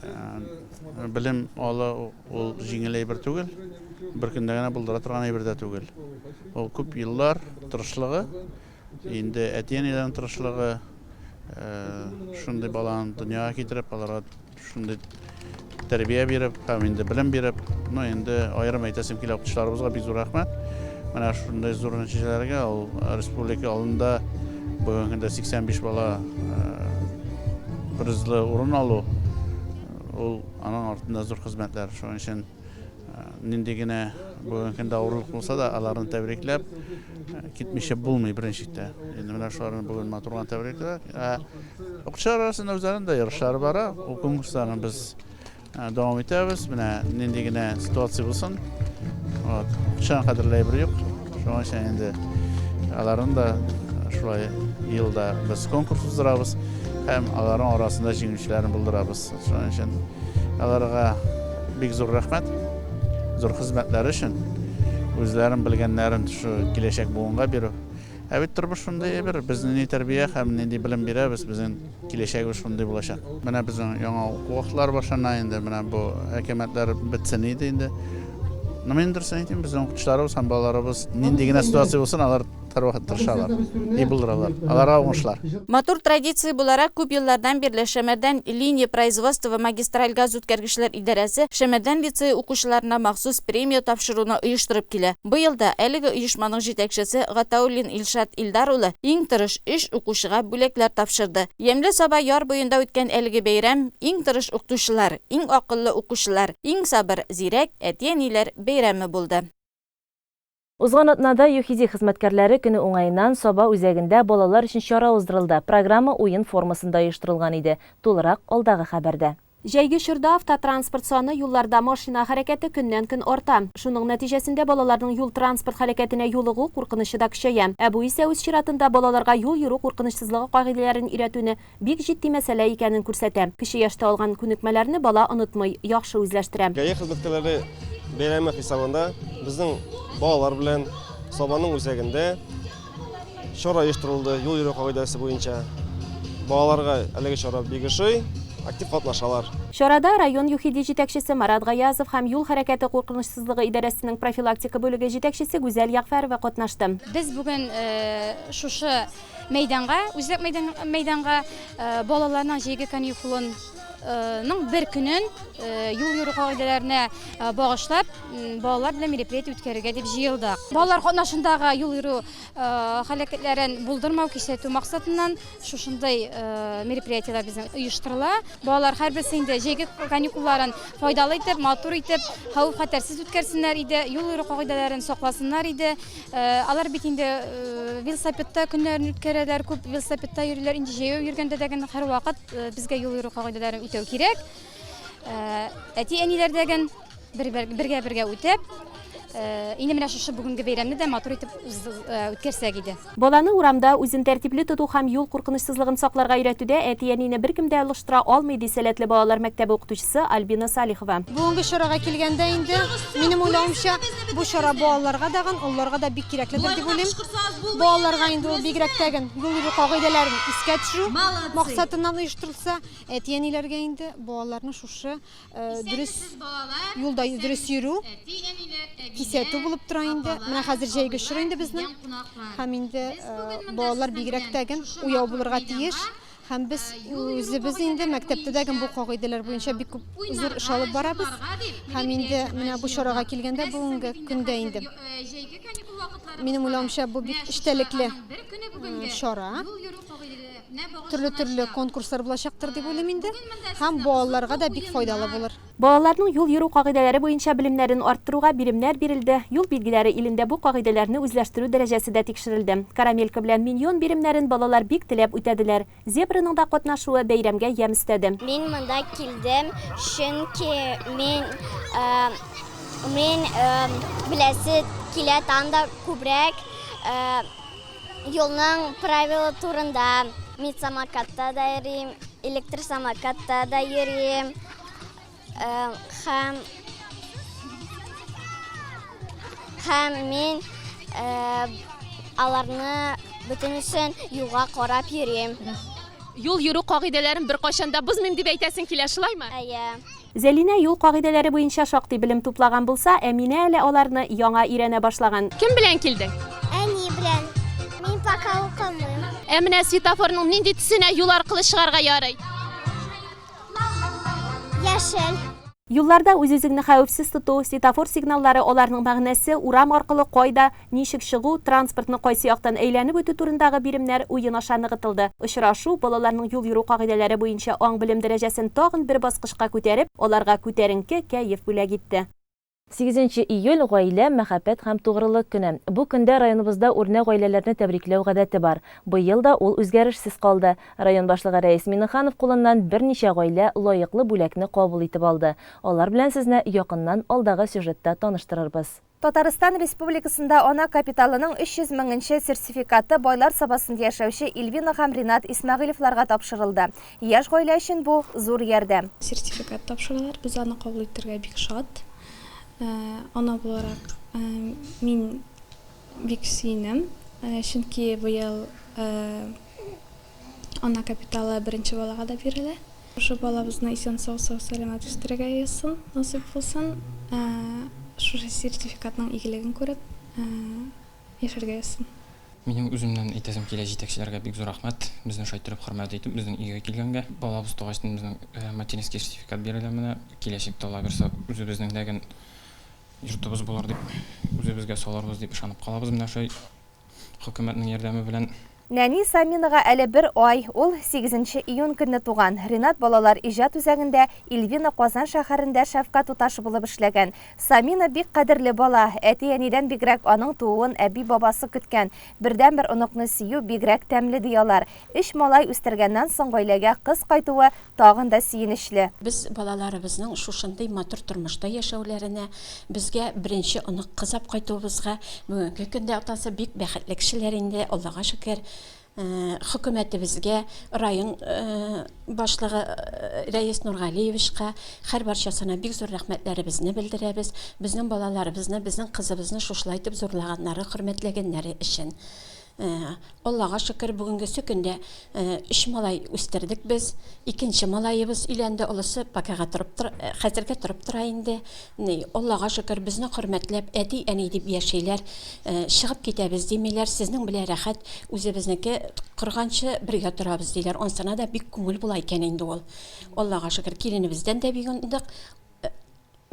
билем ала ул җиңел әйбер түгел, бер көндә генә булдыра торган әйбер дә түгел. Ул күп еллар тырышлыгы, инде әти-әниләрнең тырышлыгы шундый баланы дөньяга китереп, аларга шундый тәрбия беріп, һәм инде білім беріп, енді айрым әйтәсем килә укытучыларыбызга бик зур рәхмәт. Менә шундай зур нәтиҗәләргә ул республика алдында бүгенге көндә 85 бала призлы урын алу, ул аның артында зур хезмәтләр. Шуның өчен нинди генә бүгенге көндә авырлык булса да, аларны тәбрикләп китмичә булмый беренчектә. Инде менә шуларны бүген матурган тәбрикләр. Укытучылар арасында үзләрендә ярышлар бара, ул конкурсларны біз davam итәбез. Менә нинди генә ситуация булсын, укытучыларны кадерләй бер юк. Шуның өчен инде аларны да шулай елда без конкурс уздырабыз һәм аларның арасында җиңүчеләрне булдырабыз. Шуның өчен аларга бик зур рәхмәт, зур хезмәтләре өчен, үзләрен белгәннәрен шу киләчәк буынга бирү. Бит тормыш шундый бер, безнең ни тәрбия һәм нинди белем бирәбез, безнең киләчәгебез шундый булачак. Менә безнең яңа вакытлар башлана инде, менә бу әкәмәтләр бетсен иде инде. Мен дөресен әйтим, безнең укытучыларыбыз һәм балаларыбыз нинди генә ситуация булсын, алар торвакыт тырышалар, и булдыралар. Аларга уңышлар. Матур традиция буларак күп еллардан бирле Шәмәрдән линия производства магистраль газ үткәргечләр идарәсе Шәмәрдән лицей укучыларына махсус премия тапшыруны оештырып килә. Быел да әлеге оешманың җитәкчесе Гатауллин Илшат Илдар улы иң тырыш 3 укучыга бүләкләр тапшырды. Ямлы Саба яр буенда үткән әлеге бәйрәм иң тырыш укучылар, иң акыллы укучылар, иң сабыр, зирәк әти-әниләр бәйрәме булды. Узган атнада ЮХИДИ хезмәткәрләре көне уңайыннан Саба үзәгендә балалар өчен чара уздырылды. Программа уен формасында оештырылган иде. Тулырак алдагы хәбәрдә. Җәйге чорда автотранспорт саны юлларда машина хәрәкәте көннән-көн арта. Шуның нәтиҗәсендә балаларның юл транспорт хәрәкәтенә юлыгу куркынычы да көчәя. Бу исә үз чиратында балаларга юл йөрү куркынычсызлыгы кагыйдәләрен өйрәтүне бик җитди мәсьәлә икәнен күрсәтә. Кече яшьтә алган күнекмәләрне бала унытмый, яхшы үзләштерә. Гаи хезмәткәрләре бәйрәме хисабында безнең балалар белән Сабаның үзәгендә чара оештырылды юл йөрү кагыйдәсе буенча. Балаларга әлеге чара бик ошый, актив катнашалар. Чарада район ЮХИДИ җитәкчесе Марат Гаязов һәм юл хәрәкәте куркынычсызлыгы идарәсенең профилактика бүлеге җитәкчесе Гүзәл Ягъфәрова катнашты. Без бүген шушы мәйданга, үзәк мәйданга балаларның җәйге каникулын бер көнен юл йөрү кагыйдәләренә багышлап, балалар белән мероприятие үткәрергә дип җыелдык. Балалар катнашындагы юл йөрү хәрәкәтләрен булдырмау кисәтү максатыннан шушындай мероприятиеләр безнең оештырыла. Балалар һәрберсе инде җәйге каникулларын файдалы итеп, матур итеп, хәвеф-хәтәрсез үткәрсеннәр иде, юл йөрү кагыйдәләрен сакласыннар иде. Алар бит инде велосипедта көннәрен үткәрәләр, күп велосипедта йөриләр, инде җәяү йөргәндә дә һәрвакыт безгә юл йөрү кагыйдәләрен үтәү кирәк. Әти-әниләрдәген бергә үтеп, инде менә шушы бүгенге бәйрәмне дә матур итеп үткәрсәк иде. Баланы урамда үзен тәртипле тоту һәм юл куркынычсызлыгын сакларга өйрәтүдә әти-әнине беркем дә алыштыра алмый ди сәләтле балалар мәктәбе укытучысы Альбина Салихова. Бүгенге чарага килгәндә инде минем уйлавымча бу чара балаларга да, улларга да бик кирәкледер дип уйлыйм. Балаларга инде ул бигрәк тәген юл йөрү кагыйдәләрен искә төшерү максатыннан оештырылса, әти-әниләргә инде балаларны шушы дөрес юлда дөрес йөрү кисәтү булып тора инде. Менә хәзер җәйге чор инде безнең. Һәм инде балалар бигрәк тәген уяу булырга тиеш. Һәм без үзебез инде мәктәптә дәген бу кагыйдәләр буенча бик зур эш алып барабыз. Һәм инде менә бу чарага килгәндә бүгенге көндә инде минем уйлавымча бу бик эчтәлекле чара. Төрле конкурслар булачактыр дип уйлыйм инде. Һәм балаларга да бик файдалы булыр. Балаларның юл йөрү кагыйдәләре буенча белемнәрен арттыруга биремнәр бирелде. Юл билгеләре илендә бу кагыйдәләрне үзләштерү дәрәҗәсе дә тикшерелде. Карамелька белән Миньон биремнәрен балалар бик теләп үтәделәр. Зебраның да катнашуы бәйрәмгә ямь өстәде. Мин монда килдем, чөнки мен беләсе килә танда күбрәк юлның правила турында. Мин самокатта да йөрим, электр самокатта да йөрим. Һәм мин аларны бөтен өчен юлга карап йөрим. Юл йөрү кагыйдәләрен бер кайчанда бозмыйм дип әйтәсең килә, шулаймы? Зәлинә юл кагыйдәләре буенча шактый белем туплаган булса, Әминә әле аларны яңа өйрәнә башлаган. Кем белән килдең? Әни белән. Мин пока укымыйм. Менә светофорның нинди төсенә юл аркылы чыгарга ярый? Яшел. Юлларда үз-үзеңне хәвефсез тоту, светофор сигналлары аларның мәгънәсе, урам аркылы кайда, ничек чыгу, транспортны кайсы яктан әйләнеп үтү турындагы биремнәр уен аша ныгытылды. Очрашу балаларның юл йөрү кагыйдәләре буенча аң белем дәрәҗәсен тагын бер баскычка күтәреп, аларга күтәренке кәеф бүләк итте. 8 июль гаилә, мәхәббәт һәм тугрылык көне. Бу көндә районыбызда үрнәк гаиләләрне тәбрикләү гадәте бар. Быел да ул үзгәрешсез калды. Район башлыгы Рәис Миннеханов кулыннан берничә гаилә лаеклы бүләкне кабул итеп алды. Алар белән сезне якыннан алдагы сюжетта таныштырырбыз. Татарстан Республикасында ана капиталының 300 меңнче сертификаты байлар сабасында яшәүче Эльвина һәм Ринат Исмәгыйлевларга тапшырылды. Яшь гаилә өчен бу зур ярдәм. Сертификат тапшыралар, без аны кабул итәргә бик шат. Ана буларак мин бик сөйнәм, чөнки быел ана капиталы беренче балага да бирелә. Шу балабызны исән-сау сәламәт үстерергә ясын, насыйп булсын. Шу сертификатның игелеген күреп, яшәргә ясын. Минем үземнән әйтәсем килә җитәкчеләргә бик зур рәхмәт. Безне шайтырып хөрмәт итеп, безнең өйгә килгәнгә. Балабыз тугачтан безнең материнский сертификат бирелә менә. Киләчәктә Алла берсе үзебезнең дәгән йортыбыз булыр дип, үзебезгә саларбыз дип ышанып калабыз менә шуй хөкүмәтнең ярдәме белән. Нәни Саминага әле 1 ай, ул 8 июнь көнне туган. Ринат балалар иҗат үзәгендә Эльвина Казан шәһәрендә шәфкать туташы булып эшләгән. Самина бик кадерле бала, әти-әнидән бигрәк аның тууын әби-бабасы көткән. Бердән-бер оныкны сөю бигрәк тәмле диялар. 3 малай үстергәннән соң гаиләгә кыз кайтуы тагын да сөенечле. Без балаларыбызның шушындый матур тормышта яшәүләренә, безгә беренче онык кызап кайтуыбызга бүгенге көндә атасы бик бәхетле кешеләр инде, Аллага шөкер. Хөкүмәтебезгә, район башлыгы Рәис Нургалиевичка һәр барчасына бик зур рәхмәтләребезне белдерәбез. Безнең балаларыбызны, безнең кызыбызны шушылай итеп зурлаганнары, хөрмәтләгәннәре өчен. Аллага шөкер, бүгенге көндә 3 малай үстердек без. Икенче малайыбыз өйләнде, олысы пакага хәзергә торып тора инде. Аллага шөкер, безне хөрмәтләп, әти-әни дип яшәйләр. Чыгып китәбез димиләр, сезнең белән рәхәт, үзебезнеке кырганчы бергә торабыз диләр. Ансына да бик күңел була икән инде ул. Аллага шөкер, киленебездән дә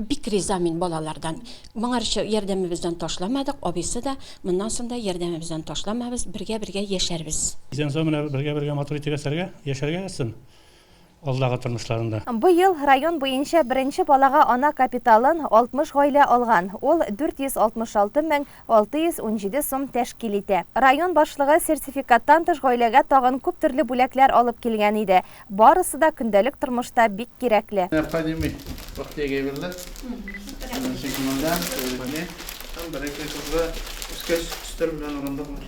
бик риза мин балалардан. Моңарчы ярдәмебездән ташламадык, абыйсы да, моннан соң да ярдәмебездән ташламабыз, бергә яшәрбез. Исән-сау менә бергә матур итәргә, яшәргә ясын. Алдагы тормышларында. Быел район буенча беренче балага ана капиталын 60 гаилә алган. Ул 466,617 сум тәшкил итә. Район башлыгы сертификаттан тыш гаиләгә тагын күп төрле бүләкләр алып килгән иде. Барысы да көндәлек тормышта бик кирәкле.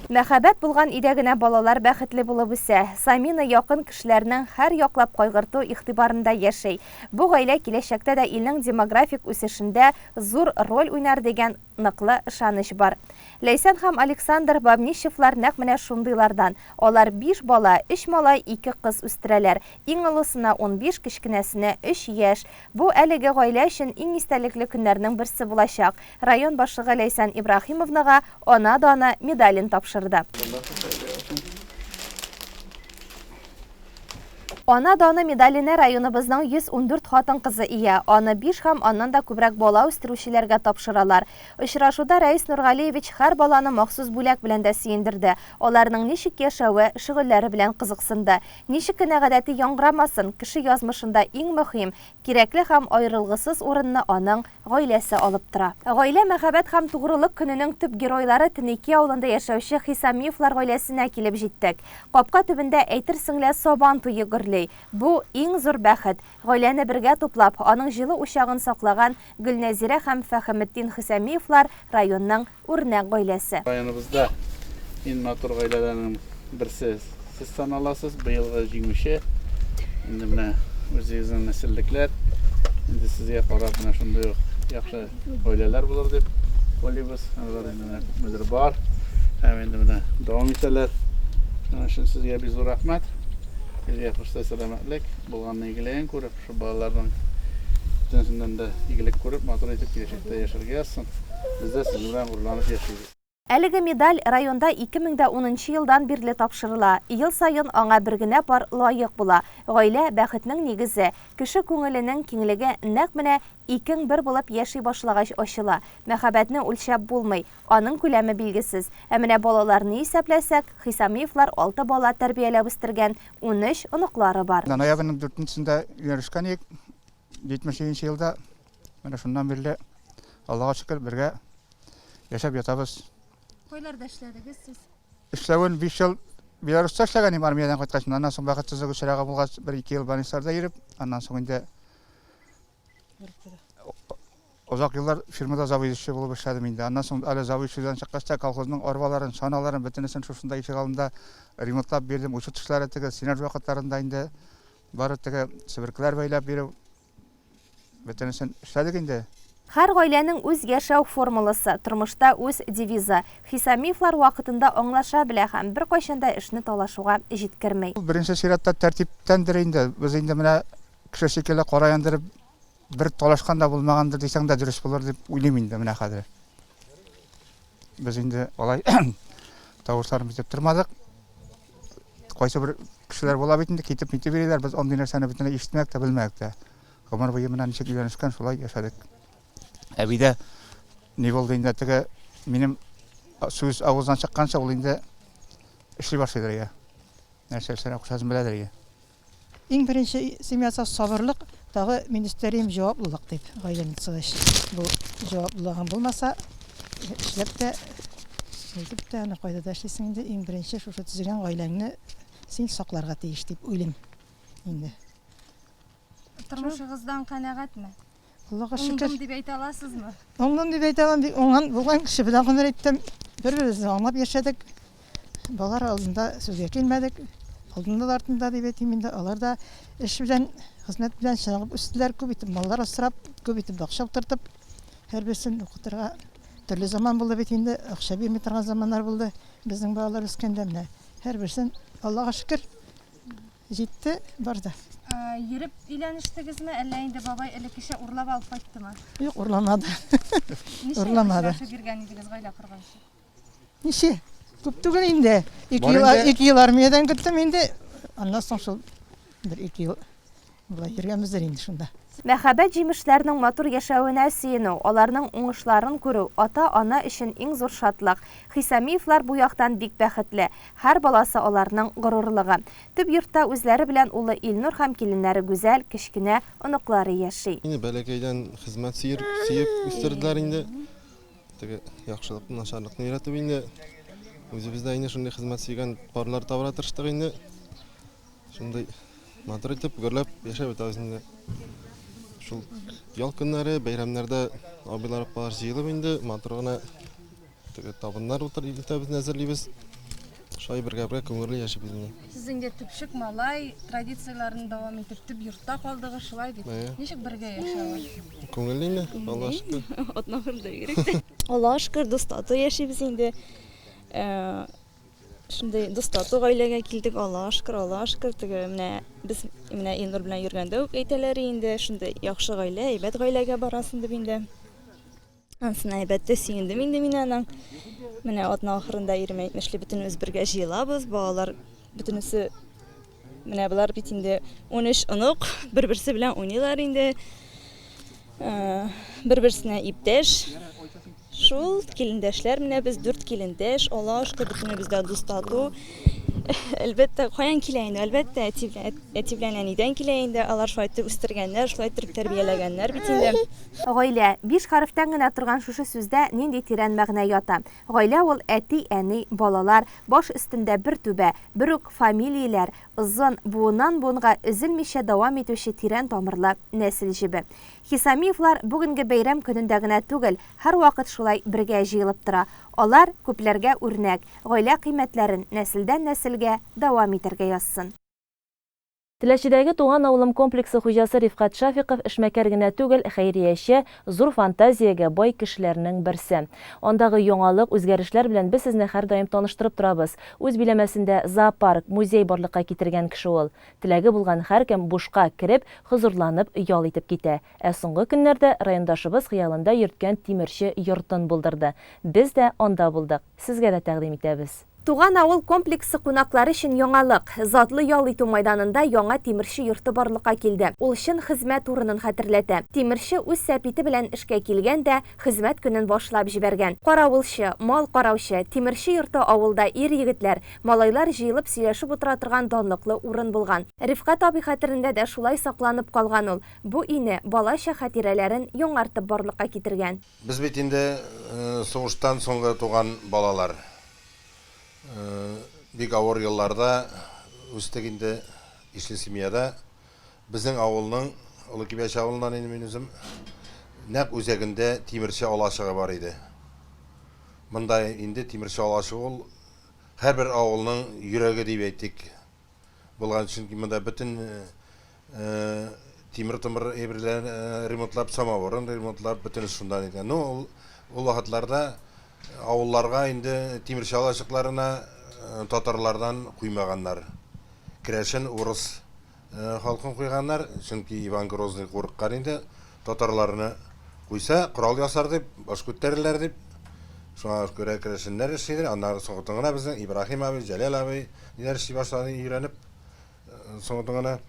Мәхәббәт булган идә генә балалар бәхетле булып үсә. Самина якын кешеләрнең һәр яклап кайгырту игътибарында яшәй. Бу гаилә киләчәктә дә илнең демографик үсешендә зур роль уйнар дигән ныклы ышаныч бар. Ләйсән һәм Александр Бабнищевлар нәкъ менә шундыйлардан. Алар 5 бала, 3 малай, 2 кыз үстерәләр. Иң олысына 15, кечкенәсенә 3 яшь. Бу әлеге гаилә өчен иң истәлекле көннәрнең берсе булачак. Район башлыгы Ләйсән Ибраһимовнага ана даны медален тапшырды. Ана даны медаленә районыбызның 114 хатын кызы ия. Аны 5 һәм аннан да күбрәк бала үстерүчеләргә тапшыралар. Очрашуда Рәис Нургалиевич һәр баланы махсус бүләк белән дә сөендерде. Аларның ничек яшәве, шөгыльләре белән кызыксынды. Ничек кенә гадәте яңгырамасын, кеше язмышында иң мөһим, кирәкле һәм аерылгысыз урынны аның гаиләсе алып тора. Гаилә мәхәббәт һәм тугрылык көненең төп геройлары Тенеке авылында яшәүче Хисамиевлар гаиләсенә килеп җиттек. Капка төбендә әйтерсеңлә сабан туе гөрләй. Бу иң зур бәхет. Гаиләне бергә туплап, аның җылы учагын саклаган Гөлнәзирә һәм Фәхеметтин Хисамиевлар районның үрнәк гаиләсе. Районыбызда иң матур гаиләләрнең берсе сез саналасыз. Быелгы җиңүче. Инде менә үзегезнең нәселлекләр. Инде сезгә карап менә шундый яхшы гаиләләр булыр дип уйлыйбыз. Алар инде мөдир бар. Һәм инде менә дәвам итәләр. Шуның өчен сезгә бик зур рәхмәт. Bizga xursand salomatlik bo'lganini igilgan ko'rib, shu bolalarning jinsidan da igilik ko'rib, matur etib kelishda yasharga yazsin. Biz da siz bilan g'ururlanib yashaymiz. Әлеге медаль районда 2010 елдан бирле тапшырыла. Ел сайын аңа бер генә пар лайык була. Гаилә бәхетнең нигезе, кеше күңеленең киңлеге нәкъ менә икең бер булып яши башлагач ачыла. Мәхәббәтне үлчәп булмый, аның күләме билгесез. Ә менә балаларны исәпләсәк, Хисамиевлар 6 бала тәрбияләп үстергән, 13 оныклары бар. Ноябрьнең 4-сендә юнәлешкән идек. 70 елда менә шуннан бирле Аллага шөкер бергә яшәп ятабыз. Кайларда эшләдегез сез? Эшләвен 5 ел Беларусьта эшләгән, армиядан кайткач, аннан соң бәхетсезлек очрагы булгач, 1-2 ел больницаларда йөреп, аннан соң инде озак еллар фирмада заводчы булып эшләдем инде. Аннан соң әле заводчыдан чыккач та колхозның арбаларын, шаналарын бөтенесен шушында ишек алдында ремонтлап бирдем. Учет эшләре теге синаж вакытларында инде бары теге себеркләр бәйләп бирү бөтенесен эшләдек инде. Һәр гаиләнең үз яшәү формуласы, тормышта үз девизы. Хисамиевлар вакытында аңлаша белә һәм бер кайчанда эшне талашуга җиткермәй. Беренче чиратта тәртиптәндер инде. Без инде менә кеше шикелле кара яндырып бер талашканда булмагандыр дисәң дә дөрес булыр дип уйлыйм инде менә хәзер. Без инде алай тавышларыбызны тормадык. Кайсы бер кешеләр була бит инде китеп бирәләр, без андый нәрсәне бөтенләй ишетмәк тә белмәк тә. Гомер буе менә ничек өйләнешкән, шулай яшәдек. Әбидә ни булды инде теге минем сүз авыздан чыкканча ул инде эшли башлыйдыр я. Нәрсәләрне кушасым беләдер я. Иң беренче семьяса сабырлык, тагы министерим җаваплылык дип гаиләне сыгыш. Бу җаваплылыгың булмаса, эшләп тә әйтеп тә аны кайда да эшлисең инде иң беренче шушы төзегән гаиләңне син сакларга тиеш дип уйлыйм инде. Тормышыгыздан канәгатьме? Аллага шөкер. Оңдым дип әйтә аласызмы? Оңдым дип әйтә алам, оңган булган кеше белән гомер иттем. Бер-беребезне аңлап яшәдек. Балалар алдында сүзгә килмәдек. Алдында да артында дип әйтим инде. Алар да эш белән, хезмәт белән чыгып үстеләр, күп итеп маллар асрап, күп итеп бакча утыртып, һәрберсен укытырга төрле заман булды бит инде. Акча бирми торган заманнар булды. Безнең балалар үскәндә менә һәрберсен Аллага шөкер җитте, барды. Йөреп өйләнештегезме, әллә инде бабай элеккечә урлап алып кайттымы? Юк, урламады. Урламады. Ничә биргән идегез гаилә корганчы? Ничә? Күп түгел инде. 2 ел армиядан киттем инде. Аннан соң шул 1-2 ел булай йөргәнбездер инде шунда. Мәхәббәт җимешләренең матур яшәвенә сөенү, аларның уңышларын күрү ата-ана өчен иң зур шатлык. Хисамиевлар бу яктан бик бәхетле. Һәр баласы аларның горурлыгы. Төп йортта үзләре белән улы Илнур һәм киленнәре гүзәл, кечкенә оныклары яши. Инде бәләкәйдән хезмәт сөеп үстерделәр инде. Теге яхшылыкны, начарлыкны өйрәтеп инде. Үзебездә инде шундый хезмәт сөйгән парлар табыра тырыштык инде. Шундый матур итеп, гөрләп яшәп үтәбез инде. Шул ял көннәре, бәйрәмнәрдә абыйлар апалар җыелып инде, матур гына теге табыннар утыртабыз, әзерлибез. Шулай бергә-бергә күңелле яшәп инде. Сез инде төпчек малай традицияләрен дәвам итеп төп йортта калдыгыз, шулай бит. Ничек бергә яшәвегез? Күңелле инде, Аллага шөкер. Атнахырда йөрәк. Аллага шөкер, достату яшибез инде. Шундай достату гаиләгә килдек, Аллага шөкер. Теге менә без менә Илнур белән йөргәндә үк әйтәләр инде, шундай яхшы гаилә, әйбәт гаиләгә барасың дип инде. Ансын әйбәттә сөендем инде мин аның. Менә атна ахырында 20-70 бөтенебез бергә җыелабыз, балалар бөтенесе менә булар бит инде 13 онык, бер-берсе белән уйныйлар инде. Бер-берсенә иптәш. Шул килендәшләр менә без 4 килендәш, Аллага шөкер бөтенебез дә достату. Әлбәттә, каян килә инде? Әлбәттә, әти белән әнидән килә инде. Алар шулай итеп үстергәннәр, шулай итеп тәрбияләгәннәр бит инде. Гаилә 5 хәрефтән генә торган шушы сүздә нинди тирән мәгънә ята. Гаилә ул әти, әни, балалар, баш өстендә бер түбә, бер үк фамилияләр, озын буыннан буынга өзелмичә дәвам итүче тирән тамырлы нәсел җибе. Хисамиевлар бүгенге бәйрәм көнендә генә түгел, һәр вакыт шулай бергә җыелып тора. Алар күпләргә үрнәк, гаилә кыйммәтләрен нәселдән нәселгә дәвам итәргә язсын. Теләчедәге туган авылым комплексы хуҗасы Рифкат Шафиков эшмәкәр генә түгел, хәйрияче, зур фантазиягә бай кешеләрнең берсе. Андагы яңалык, үзгәрешләр белән без сезне һәрдаим таныштырып торабыз. Үз биләмәсендә зоопарк, музей барлыкка китергән кеше ул. Теләге булган һәркем бушка кереп, хозурланып, ял итеп китә. Ә соңгы көннәрдә райондашыбыз хыялында йөрткән тимерче йортын булдырды. Без дә анда булдык. Сезгә дә тәкъдим итәбез. Туган авыл комплексы кунаклары өчен яңалык. Затлы ял итү майданында яңа тимерче йорты барлыкка килде. Ул чын хезмәт урынын хәтерләтә. Тимерче үз сәпите белән эшкә килгән дә хезмәт көнен башлап җибәргән. Каравылчы, мал караучы, тимерче йорты авылда ир-егетләр, малайлар җыелып сөйләшеп утыра торган данлыклы урын булган. Рифкат абый хәтерендә дә шулай сакланып калган ул. Бу ине балача хатирәләрен яңартып барлыкка китергән. Без бит инде сугыштан соңгы туган балалар. Бик авыр елларда үстек инде ишле семьяда безнең авылның Олы Кибәч авылыннан инде мин үзем нәкъ үзәгендә тимерче алашыгы бар иде. Монда инде тимерче алашыгы ул һәрбер авылның йөрәге дип әйтик. Булган чөнки монда бөтен тимер әйберләр ремонтлап, самавырын ремонтлап бөтен шундан икән. Ну ул вакытларда авылларга инде тимерче алашыкларына татарлардан куймаганнар. Керәшен урыс халкын куйганнар, чөнки Иван Грозный курыккан инде татарларны куйса корал ясар дип, баш күтәрерләр дип. Шуңа күрә керәшеннәр эшләр, аннары соңгы гына безнең Ибраһим абый, Җәләл абый ниләр эшли башлады өйрәнеп.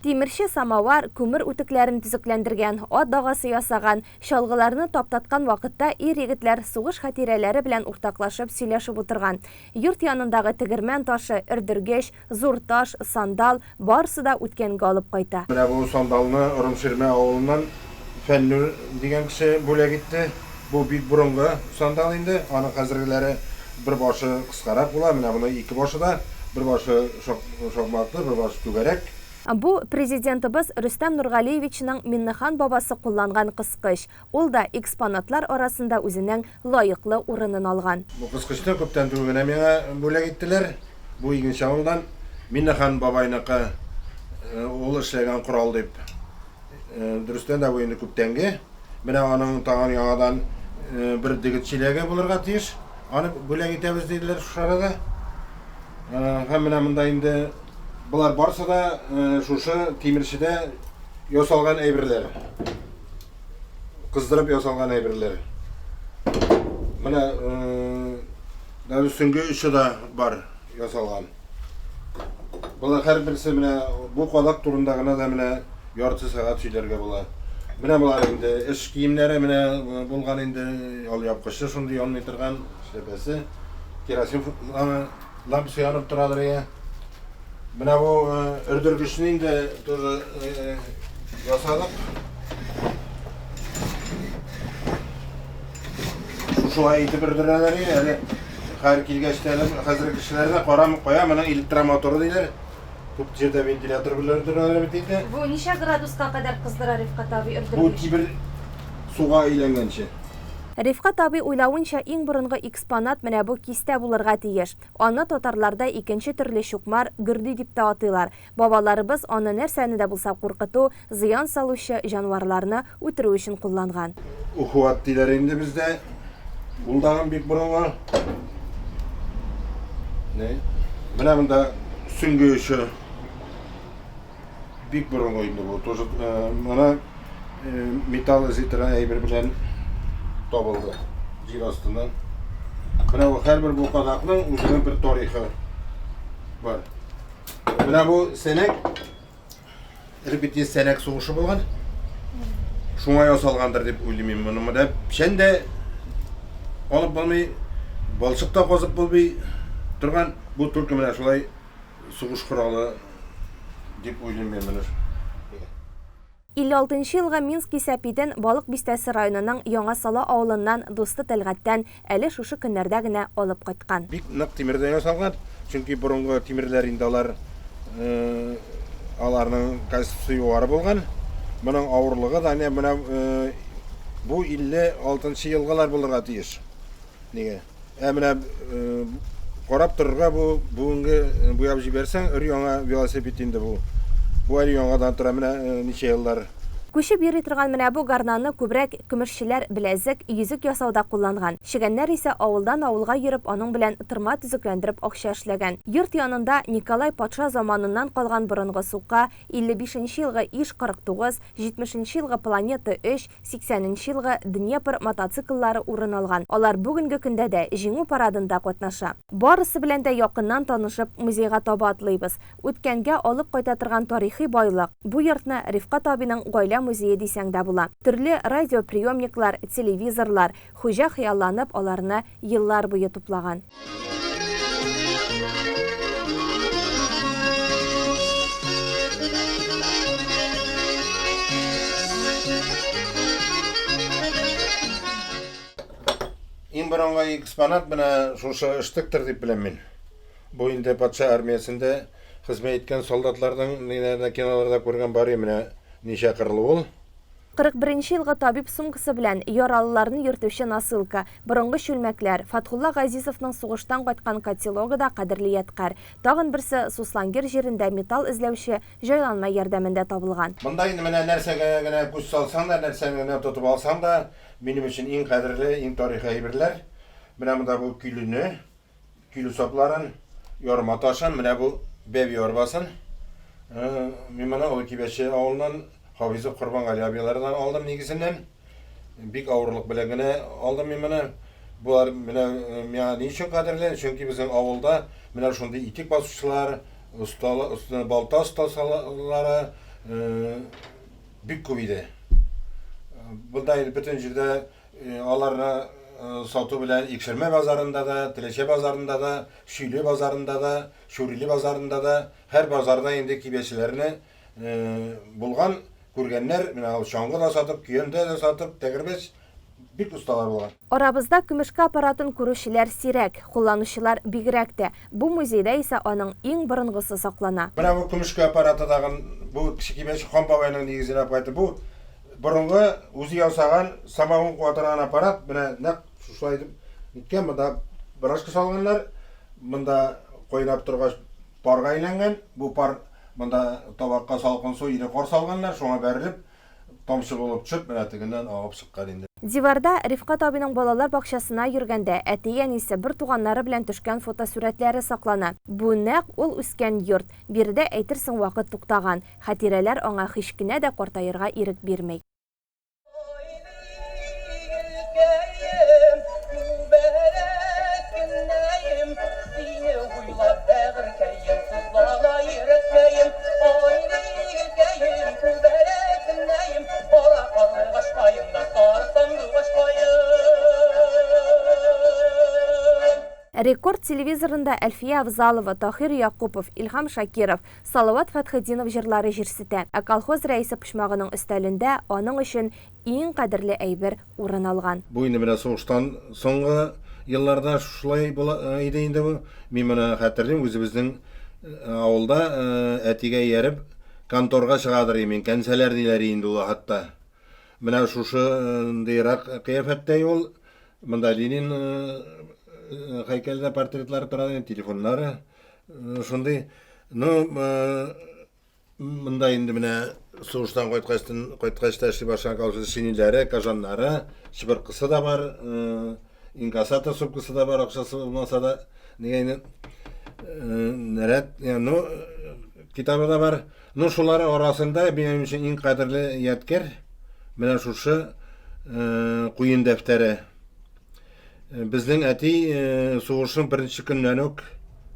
Тимерче самавар, күмер үтекләрен төзекләндергән, ат дагасы ясаган, чалгыларны таптаткан вакытта ир-егетләр сугыш хатирәләре белән уртаклашып сөйләшеп утырган. Йорт янындагы тегермән ташы, өрдергеч, зур таш, сандал барысы да үткәнгә алып кайта. Менә бу сандалны Орымширмә авылыннан Фәннүр дигән кеше бүләк итте. Бу бик борынгы сандал инде. Аның хәзергеләре бер башы кыскарак була, менә буның ике башы да. Бер башы шакмаклы, бер башы түгәрәк. Бу президентыбыз Рөстәм Нургалиевичның Миннехан бабасы кулланган кыскыч. Ул да экспонатлар арасында үзенең лаеклы урынын алган. Бу кыскычны күптән түгел генә миңа бүләк иттеләр. Бу игенче авылдан Миннехан бабайныкы ул эшләгән корал дип. Дөрестән дә бу инде күптәнге. Менә аның тагын яңадан бер дигит чиләге булырга тиеш. Аны бүләк итәбез диделәр шушарада. Һәм менә монда инде булар барсы да шушы тимерчедә ясалган әйберләр. Кыздырып ясалган әйберләр. Менә дәү сөңге үче дә бар ясалган. Булар һәрберсе менә бу калак турында гына да менә ярты сәгать сөйләргә була. Менә булар инде эш киемнәре менә булган инде ал япкычы шундый янмый торган эшләпәсе. Керосин лампасы янып торадыр я. Менә бу өрдергечне инде тоже ясадык. Шулай итеп өрдерәләр иде. Һәр килгәчтә хәзер кешеләрне карамый куя, менә электромотор диләр. Күп җирдә вентилятор белән өрдерәләр бит инде. Бу ничә градуска кадәр кыздыра Рифкат абый өрдергеч? Бу тибер суга әйләнгәнче. Рифкат абый уйлавынча иң борынгы экспонат менә бу кистә булырга тиеш. Аны татарларда икенче төрле чукмар, гөрди дип тә атыйлар. Бабаларыбыз аны нәрсәне дә булса куркыту, зыян салучы җанварларны үтерү өчен кулланган. Ухуат диләр инде бездә. Ул дагы бик борынгы. Менә монда сөңге өче бик борынгы инде бу. Тоже менә металл изитерә әйбер белән табылды җир астыннан. Менә бу һәрбер бу кадакның үзенең бер тарихы бар. Менә бу сәнәк, репетиция сәнәк сугышы булган. Шуңа ясалгандыр дип уйлыйм. Монда печән дә алып булмый, балчык та казып булмый торган. Бу только менә шулай сугыш коралы дип уйлыйм мен моны. 56 елга Минск исәпидән Балык Бистәсе районының Яңа Сала авылыннан Дусты Тәлгаттән әле шушы көннәрдә генә алып кайткан. Бик нык тимердән ясалган, чөнки борынгы тимерләр инде аларның конструкция югары булган. Моның авырлыгы да менә бу 56 елгалар булырга тиеш. Нигә? Менә карап торырга бу бүгенге буяп җибәрсәң, өр яңа велосипед инде бу. Бу әле яңадан тора менә ничә еллар. Күшеп йөри торган менә бу гарнаны күбрәк көмешчеләр беләзек, йөзек ясауда кулланган. Шигәннәр исә авылдан авылга йөреп аның белән тырма төзекләндереп акча эшләгән. Йорт янында Николай патша заманыннан калган борынгы сука, 55-нче елгы Иш-49, 70-нче елгы Планета 3, 80-нче елгы Днепр мотоцикллары урын алган. Алар бүгенге көндә дә җиңү парадында катнаша. Барысы белән дә якыннан танышып, музейга таба атлыйбыз. Үткәнгә алып кайта торган тарихи байлык. Бу йортны Рифкат абиның гаилә музее дисәң дә була. Төрле радиоприемниклар, телевизорлар, хуҗа хыялланып аларны еллар буе туплаган. Иң борынгы экспонат менә шушы ыштыктыр дип беләм мин. Бу инде патша армиясендә хезмәт иткән солдатларның киноларда күргән бары менә ничә кырлы ул. 41-нче елгы табиб сумкасы белән яралыларны йөртүче носилка, борынгы чүлмәкләр, Фатхулла Газизовның сугыштан кайткан котелогы да кадерле ядкар. Тагын берсе Суслангер җирендә металл эзләүче җайланма ярдәмендә табылган. Монда инде менә нәрсәгә генә күз салсаң да, нәрсәне генә тотып алсаң да, минем өчен иң кадерле, иң тарихи әйберләр. Менә монда бу күлүне, күлү сапларын, ярма ташын, менә бу бәби арбасын. Мин моны ул Кибәче авылыннан Хафизов Корбан Гали абилардан алдым нигезеннән. Бик авырлык белән генә алдым мин моны. Булар менә миңа ни өчен кадерле? Чөнки безнең авылда менә шундый итек басучылар, осталар, балта осталары бик күп иде. Бunda bütün җирдә аларны сату белән Икшермә базарында да, Теләче базарында да, Шүйле базарында да, Шүриле базарында да, һәр базарда инде кибәчеләрне булган күргәннәр, менә ул чаңгы да сатып, көендә дә сатып, тәгәрбәч бик усталар булган. Арабызда көмешкә аппаратын күрүчеләр сирәк, кулланучылар бигрәк тә. Бу музейда исә аның иң борынгысы саклана. Менә бу көмешкә аппараты дагы бу кече кибәч Хан бабайның нигезенә кайтып, бу борынгы үзе ясаган самогон куатырган аппарат, менә нәкъ шулай дип иткән, монда брашка салганнар, монда кайнап торгач парга әйләнгән, бу пар монда табакка салкын су ире кар салганнар, шуңа бәрелеп, тамчы булып төшеп, менә тегеннән агып чыккан инде. Диварда Рифкат абиның балалар бакчасына йөргәндә әтигән исе бер туганнары белән төшкән фотосурәтләре саклана. Бу нәкъ ул үскән йорт. Биредә әйтерсең вакыт туктаган. Хатирәләр аңа һич кенә дә картаерга ирек бирмәй. Рекорд телевизорында Әлфия Авзалова, Тахир Якупов, Илхам Шакиров, Салават Фатхетдинов җырлары җирсетә. Ә колхоз рәисе почмагының өстәлендә аның өчен иң кадерле әйбер урын алган. Бу инде менә сугыштан соңгы елларда шулай була иде инде бу. Мин моны хәтерлим, үзебезнең авылда әтигә ярып конторга чыгадыр мин, кәнсәләр диләр инде ул хәтта. Менә шушы дирак кыяфәттә ул, монда Ленин һәйкәлдә портретлары тора, телефоннары, шундый. Ну, монда инде менә сугыштан кайткач та эшли башлаган колхоз шинеләре, кажаннары, чыбыркысы да бар, инкассатор сумкасы да бар, акчасы булмаса да, дигән нәрәт, ну, китабы да бар. Ну, шулары арасында минем өчен иң кадерле ядкәр менә шушы куен дәфтәре. Безнең әти сугышның беренче көннән үк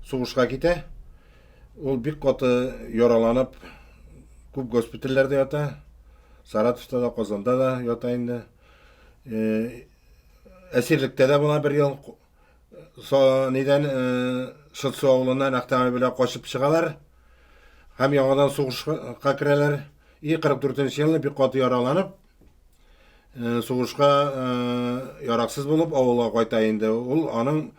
сугышка китә. Ул бик каты яраланып, күп госпитальләрдә ята. Саратовта да, Казанда да ята инде. Әсирлектә дә була бер ел. Нидән Шытсу авылыннан Актамай белән качып чыгалар. Һәм яңадан сугышка керәләр. 44-нче елны бик каты яраланып, сугышка яраксыз булып авылга кайта инде. Ул аның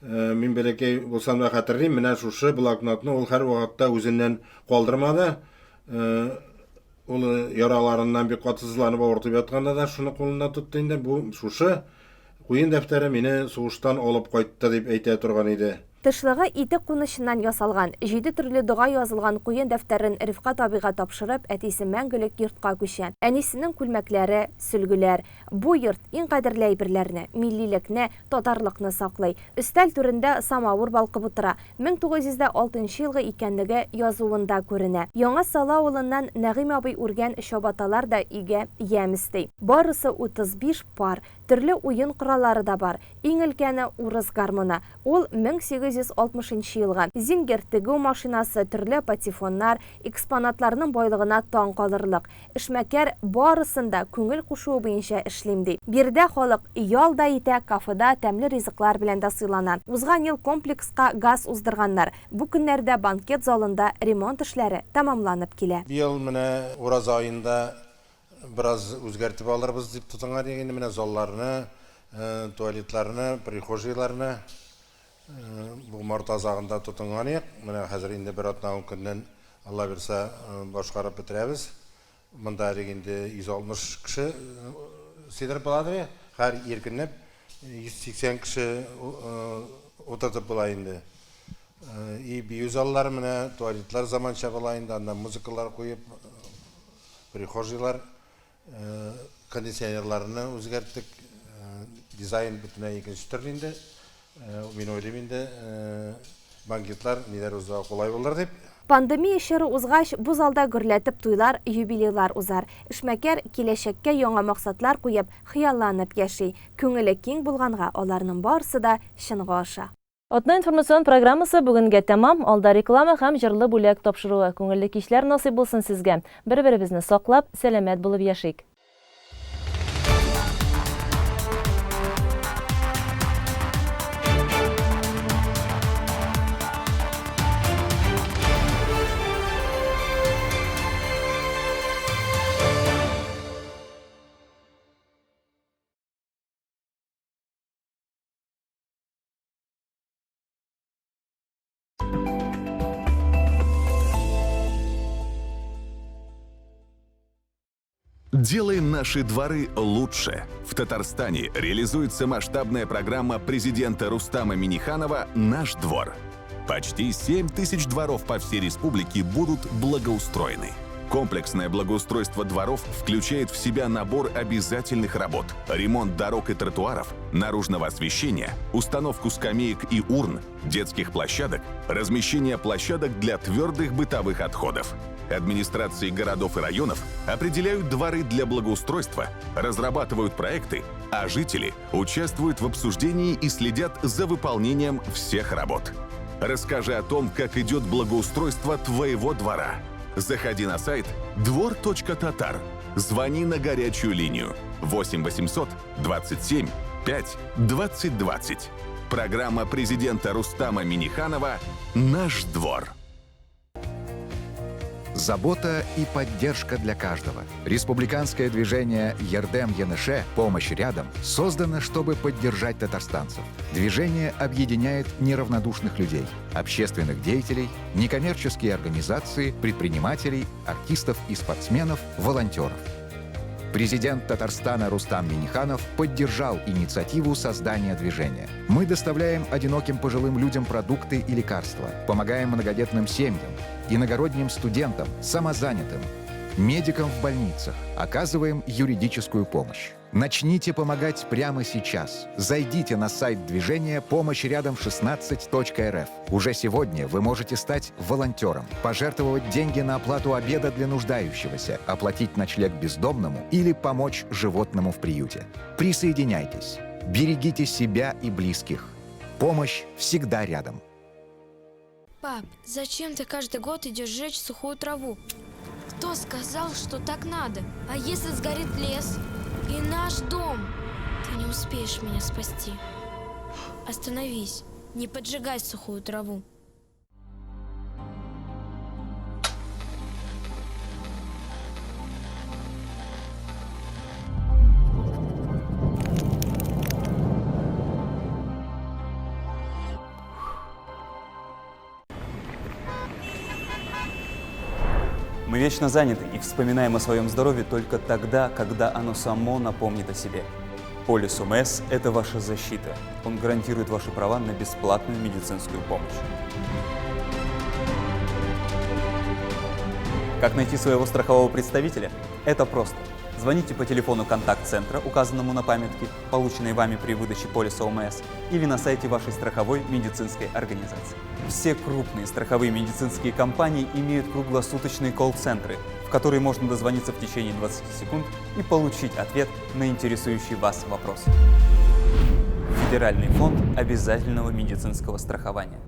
мин бәләкәй булсам да хәтерлим, менә шушы блокнотны ул һәр вакытта үзеннән калдырмады. Ул яраларыннан бик катсызланып авыртып ятканда да шуны кулында тутты инде. Бу шушы куен дәфтәре мине сугыштан алып кайтты дип әйтә торган иде. Тышлыгы ите кунышыннан ясалган, 7 төрле дуга язылган куен дәфтәрен Рифкат абыйга тапшырып, әтисе мәңгелек йортка күчә. Әнисенең күлмәкләре, сөлгеләр. Бу йорт иң кадерле әйберләрне, милливлекне, татарлыкны саклый. Өстәл түрендә самавыр балкып утыра. 1906 елгы икәнлеге язуында күренә. Яңа Сала авылыннан Нәгыйм абый үргән чабаталар да игә ямисти. Барысы 35 пар, төрле уен кораллары да бар. Иң өлкәне урыс гармоны. Ул 1860 елга. Зингер тегү машинасы, төрле патефоннар, экспонатларның байлыгына таң калырлык. Эшмәкәр барысында күңел кушуы буенча эшлим ди. Бирдә халык ял да итә, кафеда тәмле ризыклар белән дә сыйлана. Узган ел комплекска газ уздырганнар. Бу көннәрдә банкет залында ремонт эшләре тәмамланып килә. Быел менә ураз айында biraz үзгәртеп алырбыз дип тотынган инде менә залларны, туалетларны, прихожийларны бу март азагында тотынган ик. Менә хәзер инде бер атна көннән Алла бирсә башкарып бетерәбез. Монда инде 160 кеше сидер булады. Һәр иркенләп 180 кеше утыртып була инде. И бию заллар менә туалетлар заманча була инде, анда музыкалар куеп, прихожийлар, кондиционерларны үзгәрттек, дизайн бөтенләй икенче төрле инде. Мин уйлыйм инде банкетлар ниләр уза колай булыр дип. Пандемия чоры узгач, бу залда гөрләтеп туйлар, юбилейлар узар. Эшмәкәр киләчәккә яңа максатлар куеп, хыялланып яши. Күңеле киң булганга, аларның барысы да чынга аша. Атна информацион программасы бүгенгә тәмам. Алда реклама һәм җырлы бүләк тапшыруы. Күңелле кичләр насыйп булсын сезгә. Бер-беребезне саклап, сәламәт булып яшик. Делаем наши дворы лучше. В Татарстане реализуется масштабная программа президента Рустама Минниханова «Наш двор». Почти 7 тысяч дворов по всей республике будут благоустроены. Комплексное благоустройство дворов включает в себя набор обязательных работ: ремонт дорог и тротуаров, наружного освещения, установку скамеек и урн, детских площадок, размещение площадок для твердых бытовых отходов. Администрации городов и районов определяют дворы для благоустройства, разрабатывают проекты, а жители участвуют в обсуждении и следят за выполнением всех работ. Расскажи о том, как идет благоустройство твоего двора. Заходи на сайт двор.татар. Звони на горячую линию 8 800 27 5 20 20. Программа президента Рустама Минниханова «Наш двор». Забота и поддержка для каждого. Республиканское движение «Ярдем-Яныше. Помощь рядом» создано, чтобы поддержать татарстанцев. Движение объединяет неравнодушных людей, общественных деятелей, некоммерческие организации, предпринимателей, артистов и спортсменов, волонтеров. Президент Татарстана Рустам Минниханов поддержал инициативу создания движения. Мы доставляем одиноким пожилым людям продукты и лекарства, помогаем многодетным семьям, иногородним студентам, самозанятым, медикам в больницах, оказываем юридическую помощь. Начните помогать прямо сейчас. Зайдите на сайт движения помощьрядом16.рф. Уже сегодня вы можете стать волонтером, пожертвовать деньги на оплату обеда для нуждающегося, оплатить ночлег бездомному или помочь животному в приюте. Присоединяйтесь. Берегите себя и близких. Помощь всегда рядом. Пап, зачем ты каждый год идешь жечь сухую траву? Кто сказал, что так надо? А если сгорит лес? И наш дом? Ты не успеешь меня спасти. Остановись, не поджигай сухую траву. Мы вечно заняты и вспоминаем о своем здоровье только тогда, когда оно само напомнит о себе. Полис ОМС – это ваша защита. Он гарантирует ваши права на бесплатную медицинскую помощь. Как найти своего страхового представителя? Это просто. Звоните по телефону контакт-центра, указанному на памятке, полученной вами при выдаче полиса ОМС, или на сайте вашей страховой медицинской организации. Все крупные страховые медицинские компании имеют круглосуточные колл-центры, в которые можно дозвониться в течение 20 секунд и получить ответ на интересующий вас вопрос. Федеральный фонд обязательного медицинского страхования.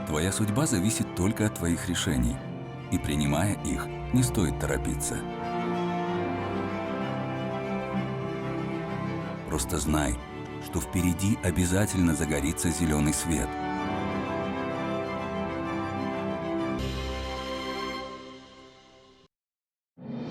Твоя судьба зависит только от твоих решений, и принимая их, не стоит торопиться. Просто знай, что впереди обязательно загорится зеленый свет.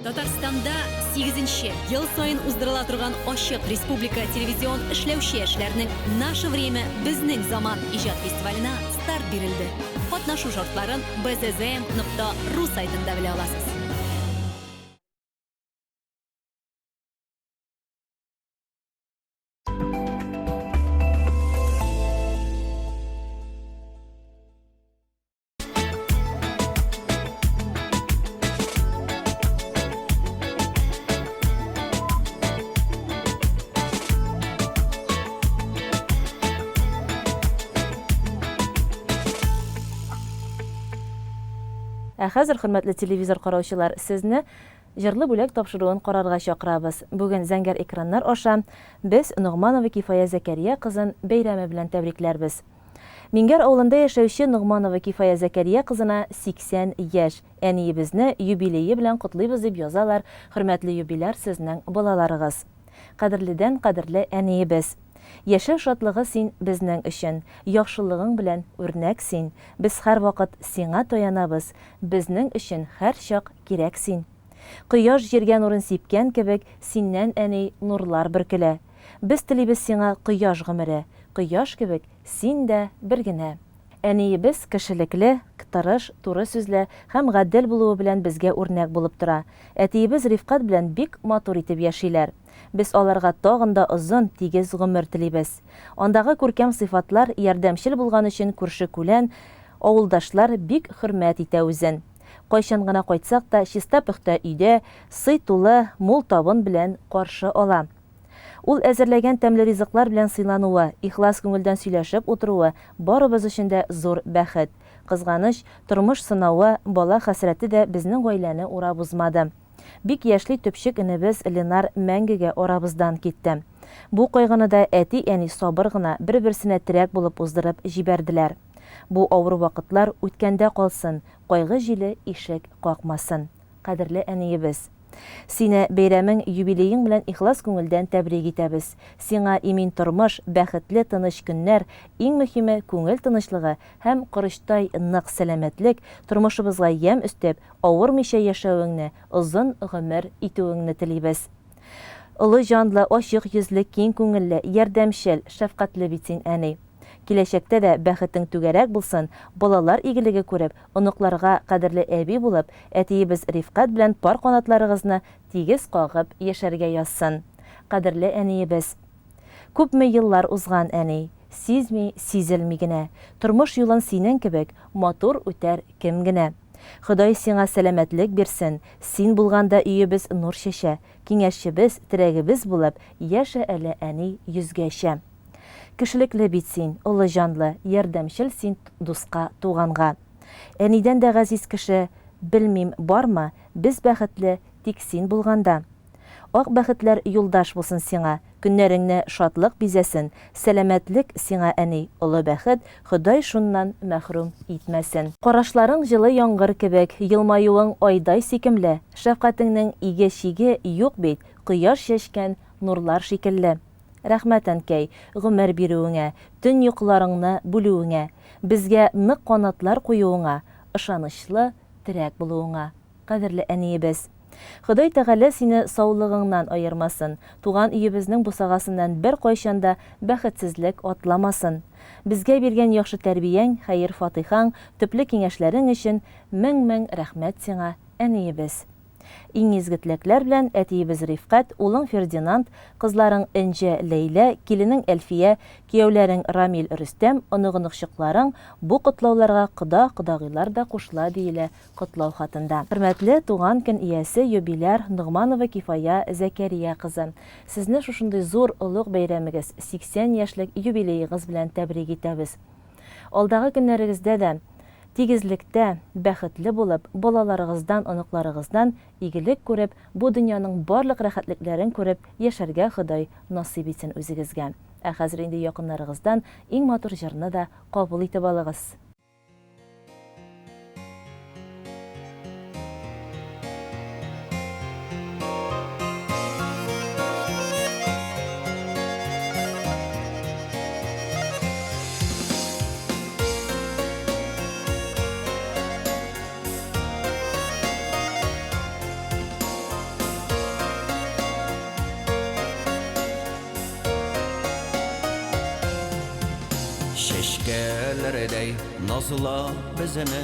Татарстанда 8-нче ел сайын уздырыла торган Ачык Республика телевизион эшләүче эшләрнең «Наше время безнең заман» иҗат фестиваленә старт бирелде. Катнашу шартларын bzzm.ru сайтында белә аласыз. Хәзер, хөрмәтле телевизор караучылар, сезне җырлы бүләк тапшыруын карарга чакырабыз. Бүген зәңгәр экраннар аша без Нугманова Кифая Зәкәрия кызын бәйрәме белән тәбрикләрбез. Мингәр авылында яшәүче Нугманова Кифая Зәкәрия кызына 80 яшь. Әниебезне юбилее белән котлыйбыз дип язалар. Хөрмәтле юбиляр, сезнең балаларыгыз. Кадерледән кадерле әниебез. Яшәү шатлыгы син безнең өчен, яхшылыгың белән үрнәк син. Без һәр вакыт сиңа таянабыз, безнең өчен һәр чак кирәк син. Кояш җиргә нурын сипкән кебек, синнән әни нурлар бөркелә. Без телибез сиңа кояш гомере, кояш кебек син дә бер генә. Әниебез кешелекле, тырыш, туры сүзле һәм гадел булуы белән безгә үрнәк булып тора. Әтиебез Рифкат белән бик матур итеп яшиләр. Без аларга тагын да озын, тигез гомер телибез. Андагы күркәм сыйфатлар ярдәмчел булган өчен күрше-күлән, авылдашлар бик хөрмәт итә үзен. Кайчан гына кайтсак та, чиста-пөхтә өйдә сый тулы, мул табын белән каршы ала. Ул әзерләгән тәмле ризыклар белән сыйлануы, ихлас күңелдән сөйләшеп утыруы барыбыз өчен дә зур бәхет. Кызганыч, тормыш сынавы, бала хәсрәте дә безнең гаиләне урап узмады. Бик яшьли төпчек инебез Ленар мәңгегә арабыздан китте. Бу кайгыны да әти-әни сабыр гына бер-берсенә терәк булып уздырып җибәрделәр. Бу авыр вакытлар үткәндә калсын, кайгы җиле ишек какмасын. Кадерле әниебез, сине бәйрәмең, юбилеең белән ихлас күңелдән тәбрик итәбез. Сиңа имин тормыш, бәхетле тыныч көннәр, иң мөһиме күңел тынычлыгы һәм корычтай нык сәламәтлек, тормышыбызга ям өстәп, авырмыйча яшәвеңне, озын гомер итүеңне телибез. Улы җанлы, ачык йөзле, киң күңелле, ярдәмчел, шәфкатьле бит син әни. Киләчәктә дә бәхетең түгәрәк булсын, балалар игелеге күреп, оныкларга кадерле әби булып, әтиебез Рифкат белән пар канатларыгызны тигез кагып яшәргә язсын. Кадерле әниебез, күпме еллар узган әни, сизми, сизелми генә, тормыш юлын синең кебек матур үтәр кем генә. Ходай сиңа сәламәтлек бирсен, син булганда өебез нур чәчә, киңәшчебез, терәгебез булып, яшә әле әни йөзгәчә. Кешелекле бит син, улы җанлы, ярдәмчел син дуска, туганга. Әнидән дә газиз кеше, белмим бармы, без бәхетле тик син булганда. Ак бәхетләр юлдаш булсын сиңа, Көннәреңне шатлык бизәсен, сәламәтлек сиңа әни, олы бәхет, Ходай шуннан мәхрүм итмәсен. Карашларың җылы яңгыр кебек, елмаюың айдай сикемле, шәфкатеңнең иге-чиге юк бит, кояш чәчкән нурлар шикелле. Рәхмәт әнкәй, гомер бирүеңә, төн йокларыңны бүлүеңә, безгә нык канатлар куюыңа, ышанычлы терәк булуыңа. Кадерле әниебез, Ходай Тәгалә сине саулыгыңнан аермасын, туган өебезнең бусагасыннан бер кайчанда бәхетсезлек атламасын. Безгә биргән яхшы тәрбияң, хәер фатихаң, төпле киңәшләрең өчен мең рәхмәт сиңа, әниебез. Иң изге теләкләр белән әтиебез Рифкать, улың Фердинанд, кызларың Энҗе Ләйлә, киленең Әлфия, кияүләрең Рамил Рөстәм, оныгыныкчыкларың бу котлауларга кода-кодагыйлар да кушыла диелә котлау хатында. Хөрмәтле туган көн иясе юбиляр Нугманова Кифая Зәкәрия кызы. Сезне шушындый зур олуг бәйрәмегез, 80 яшьлек юбилеегыз белән тәбрик итәбез. Алдагы көннәрегездә дә тигезлектә бәхетле булып, балаларыгыздан, оныкларыгыздан игелек күреп, бу дөньяның барлык рәхәтлекләрен күреп яшәргә Ходай насыйп итсен үзегезгә. Ә хәзер инде якыннарыгыздан иң матур җырны да кабул итеп алыгыз. Шешкәләрдәй назла безне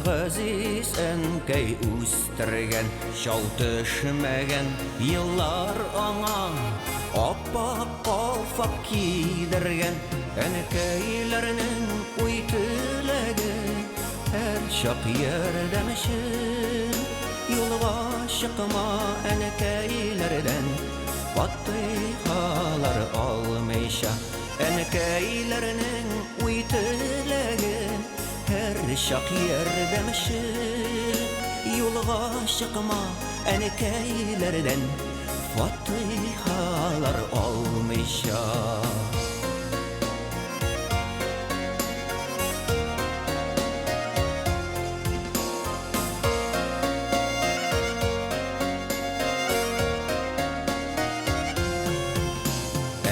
газиз әнкәй үстергән, шау төшмәгән еллар аңа аппак калфак кидергән. Әнкәйләрнең уй теләге һәр чак ярдәмче, юлга чыкма әнкәйләрдән, фатихалар алмыйча. Әнкәйләрнең уй теләге һәр чак ярдәмче, юлга чыкма әнкәйләрдән, фатихалар алмыйча.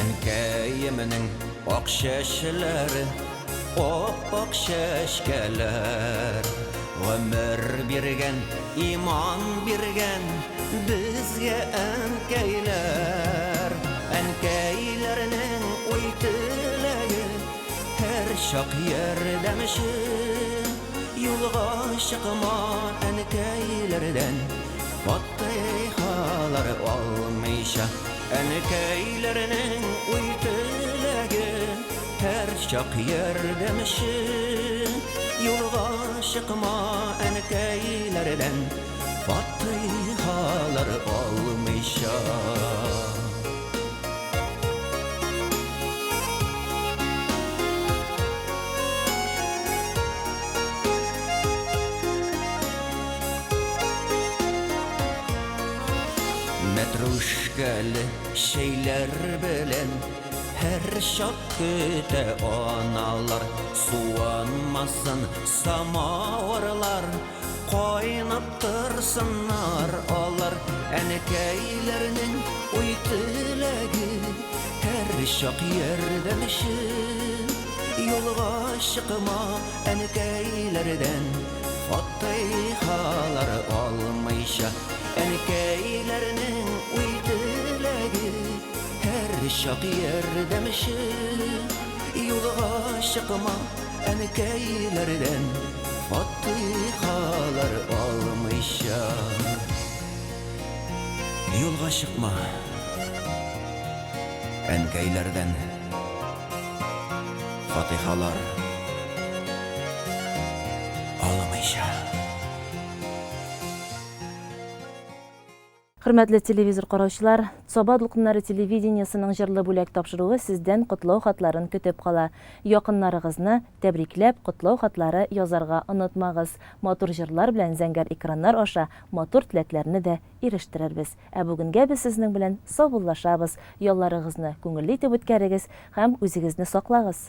Әнкәйемнең ак чәчләре, ак чәчкәләр, гомер биргән, иман биргән безгә әнкәйләр. Әнкәйләрнең уй теләге һәр чак ярдәмче, юлга чыкма әнкәйләрдән, фатихалар алмыйча. Әнкәйләрнең уй теләге һәр чак ярдәмче, юлга чыкма әнкәйләрдән, фатихалар алмыйча. Мәтрүшкәле шәйләр белән һәр чак көтә аналар, суанмасын самавырлар, кайнап торсыннар алар. Әнкәйләрнең уй теләге һәр чак ярдәмче, юлга чыкма әнкәйләрдән, фатихалар алмыйча. Әнкәйләрнең уй теләге һәр чак ярдәмче, юлга чыкма әнкәйләрдән, фатихалар алмыйча. Юлга чыкма әнкәйләрдән, фатихалар алмыйча. Хөрмәтле телевизор караучылар, Сабадлык көннәре телевидениесының җырлы бүләк тапшыруы сездән котлау хатларын көтеп кала. Якыннарыгызны тәбрикләп, котлау хатлары язарга онытмагыз. Матур җырлар белән зәңгәр экраннар аша матур теләкләрне дә ирештерербез. Ә бүгенгә без сезнең белән саубуллашабыз. Ялларыгызны күңелле итеп үткәрегез һәм үзегезне саклагыз.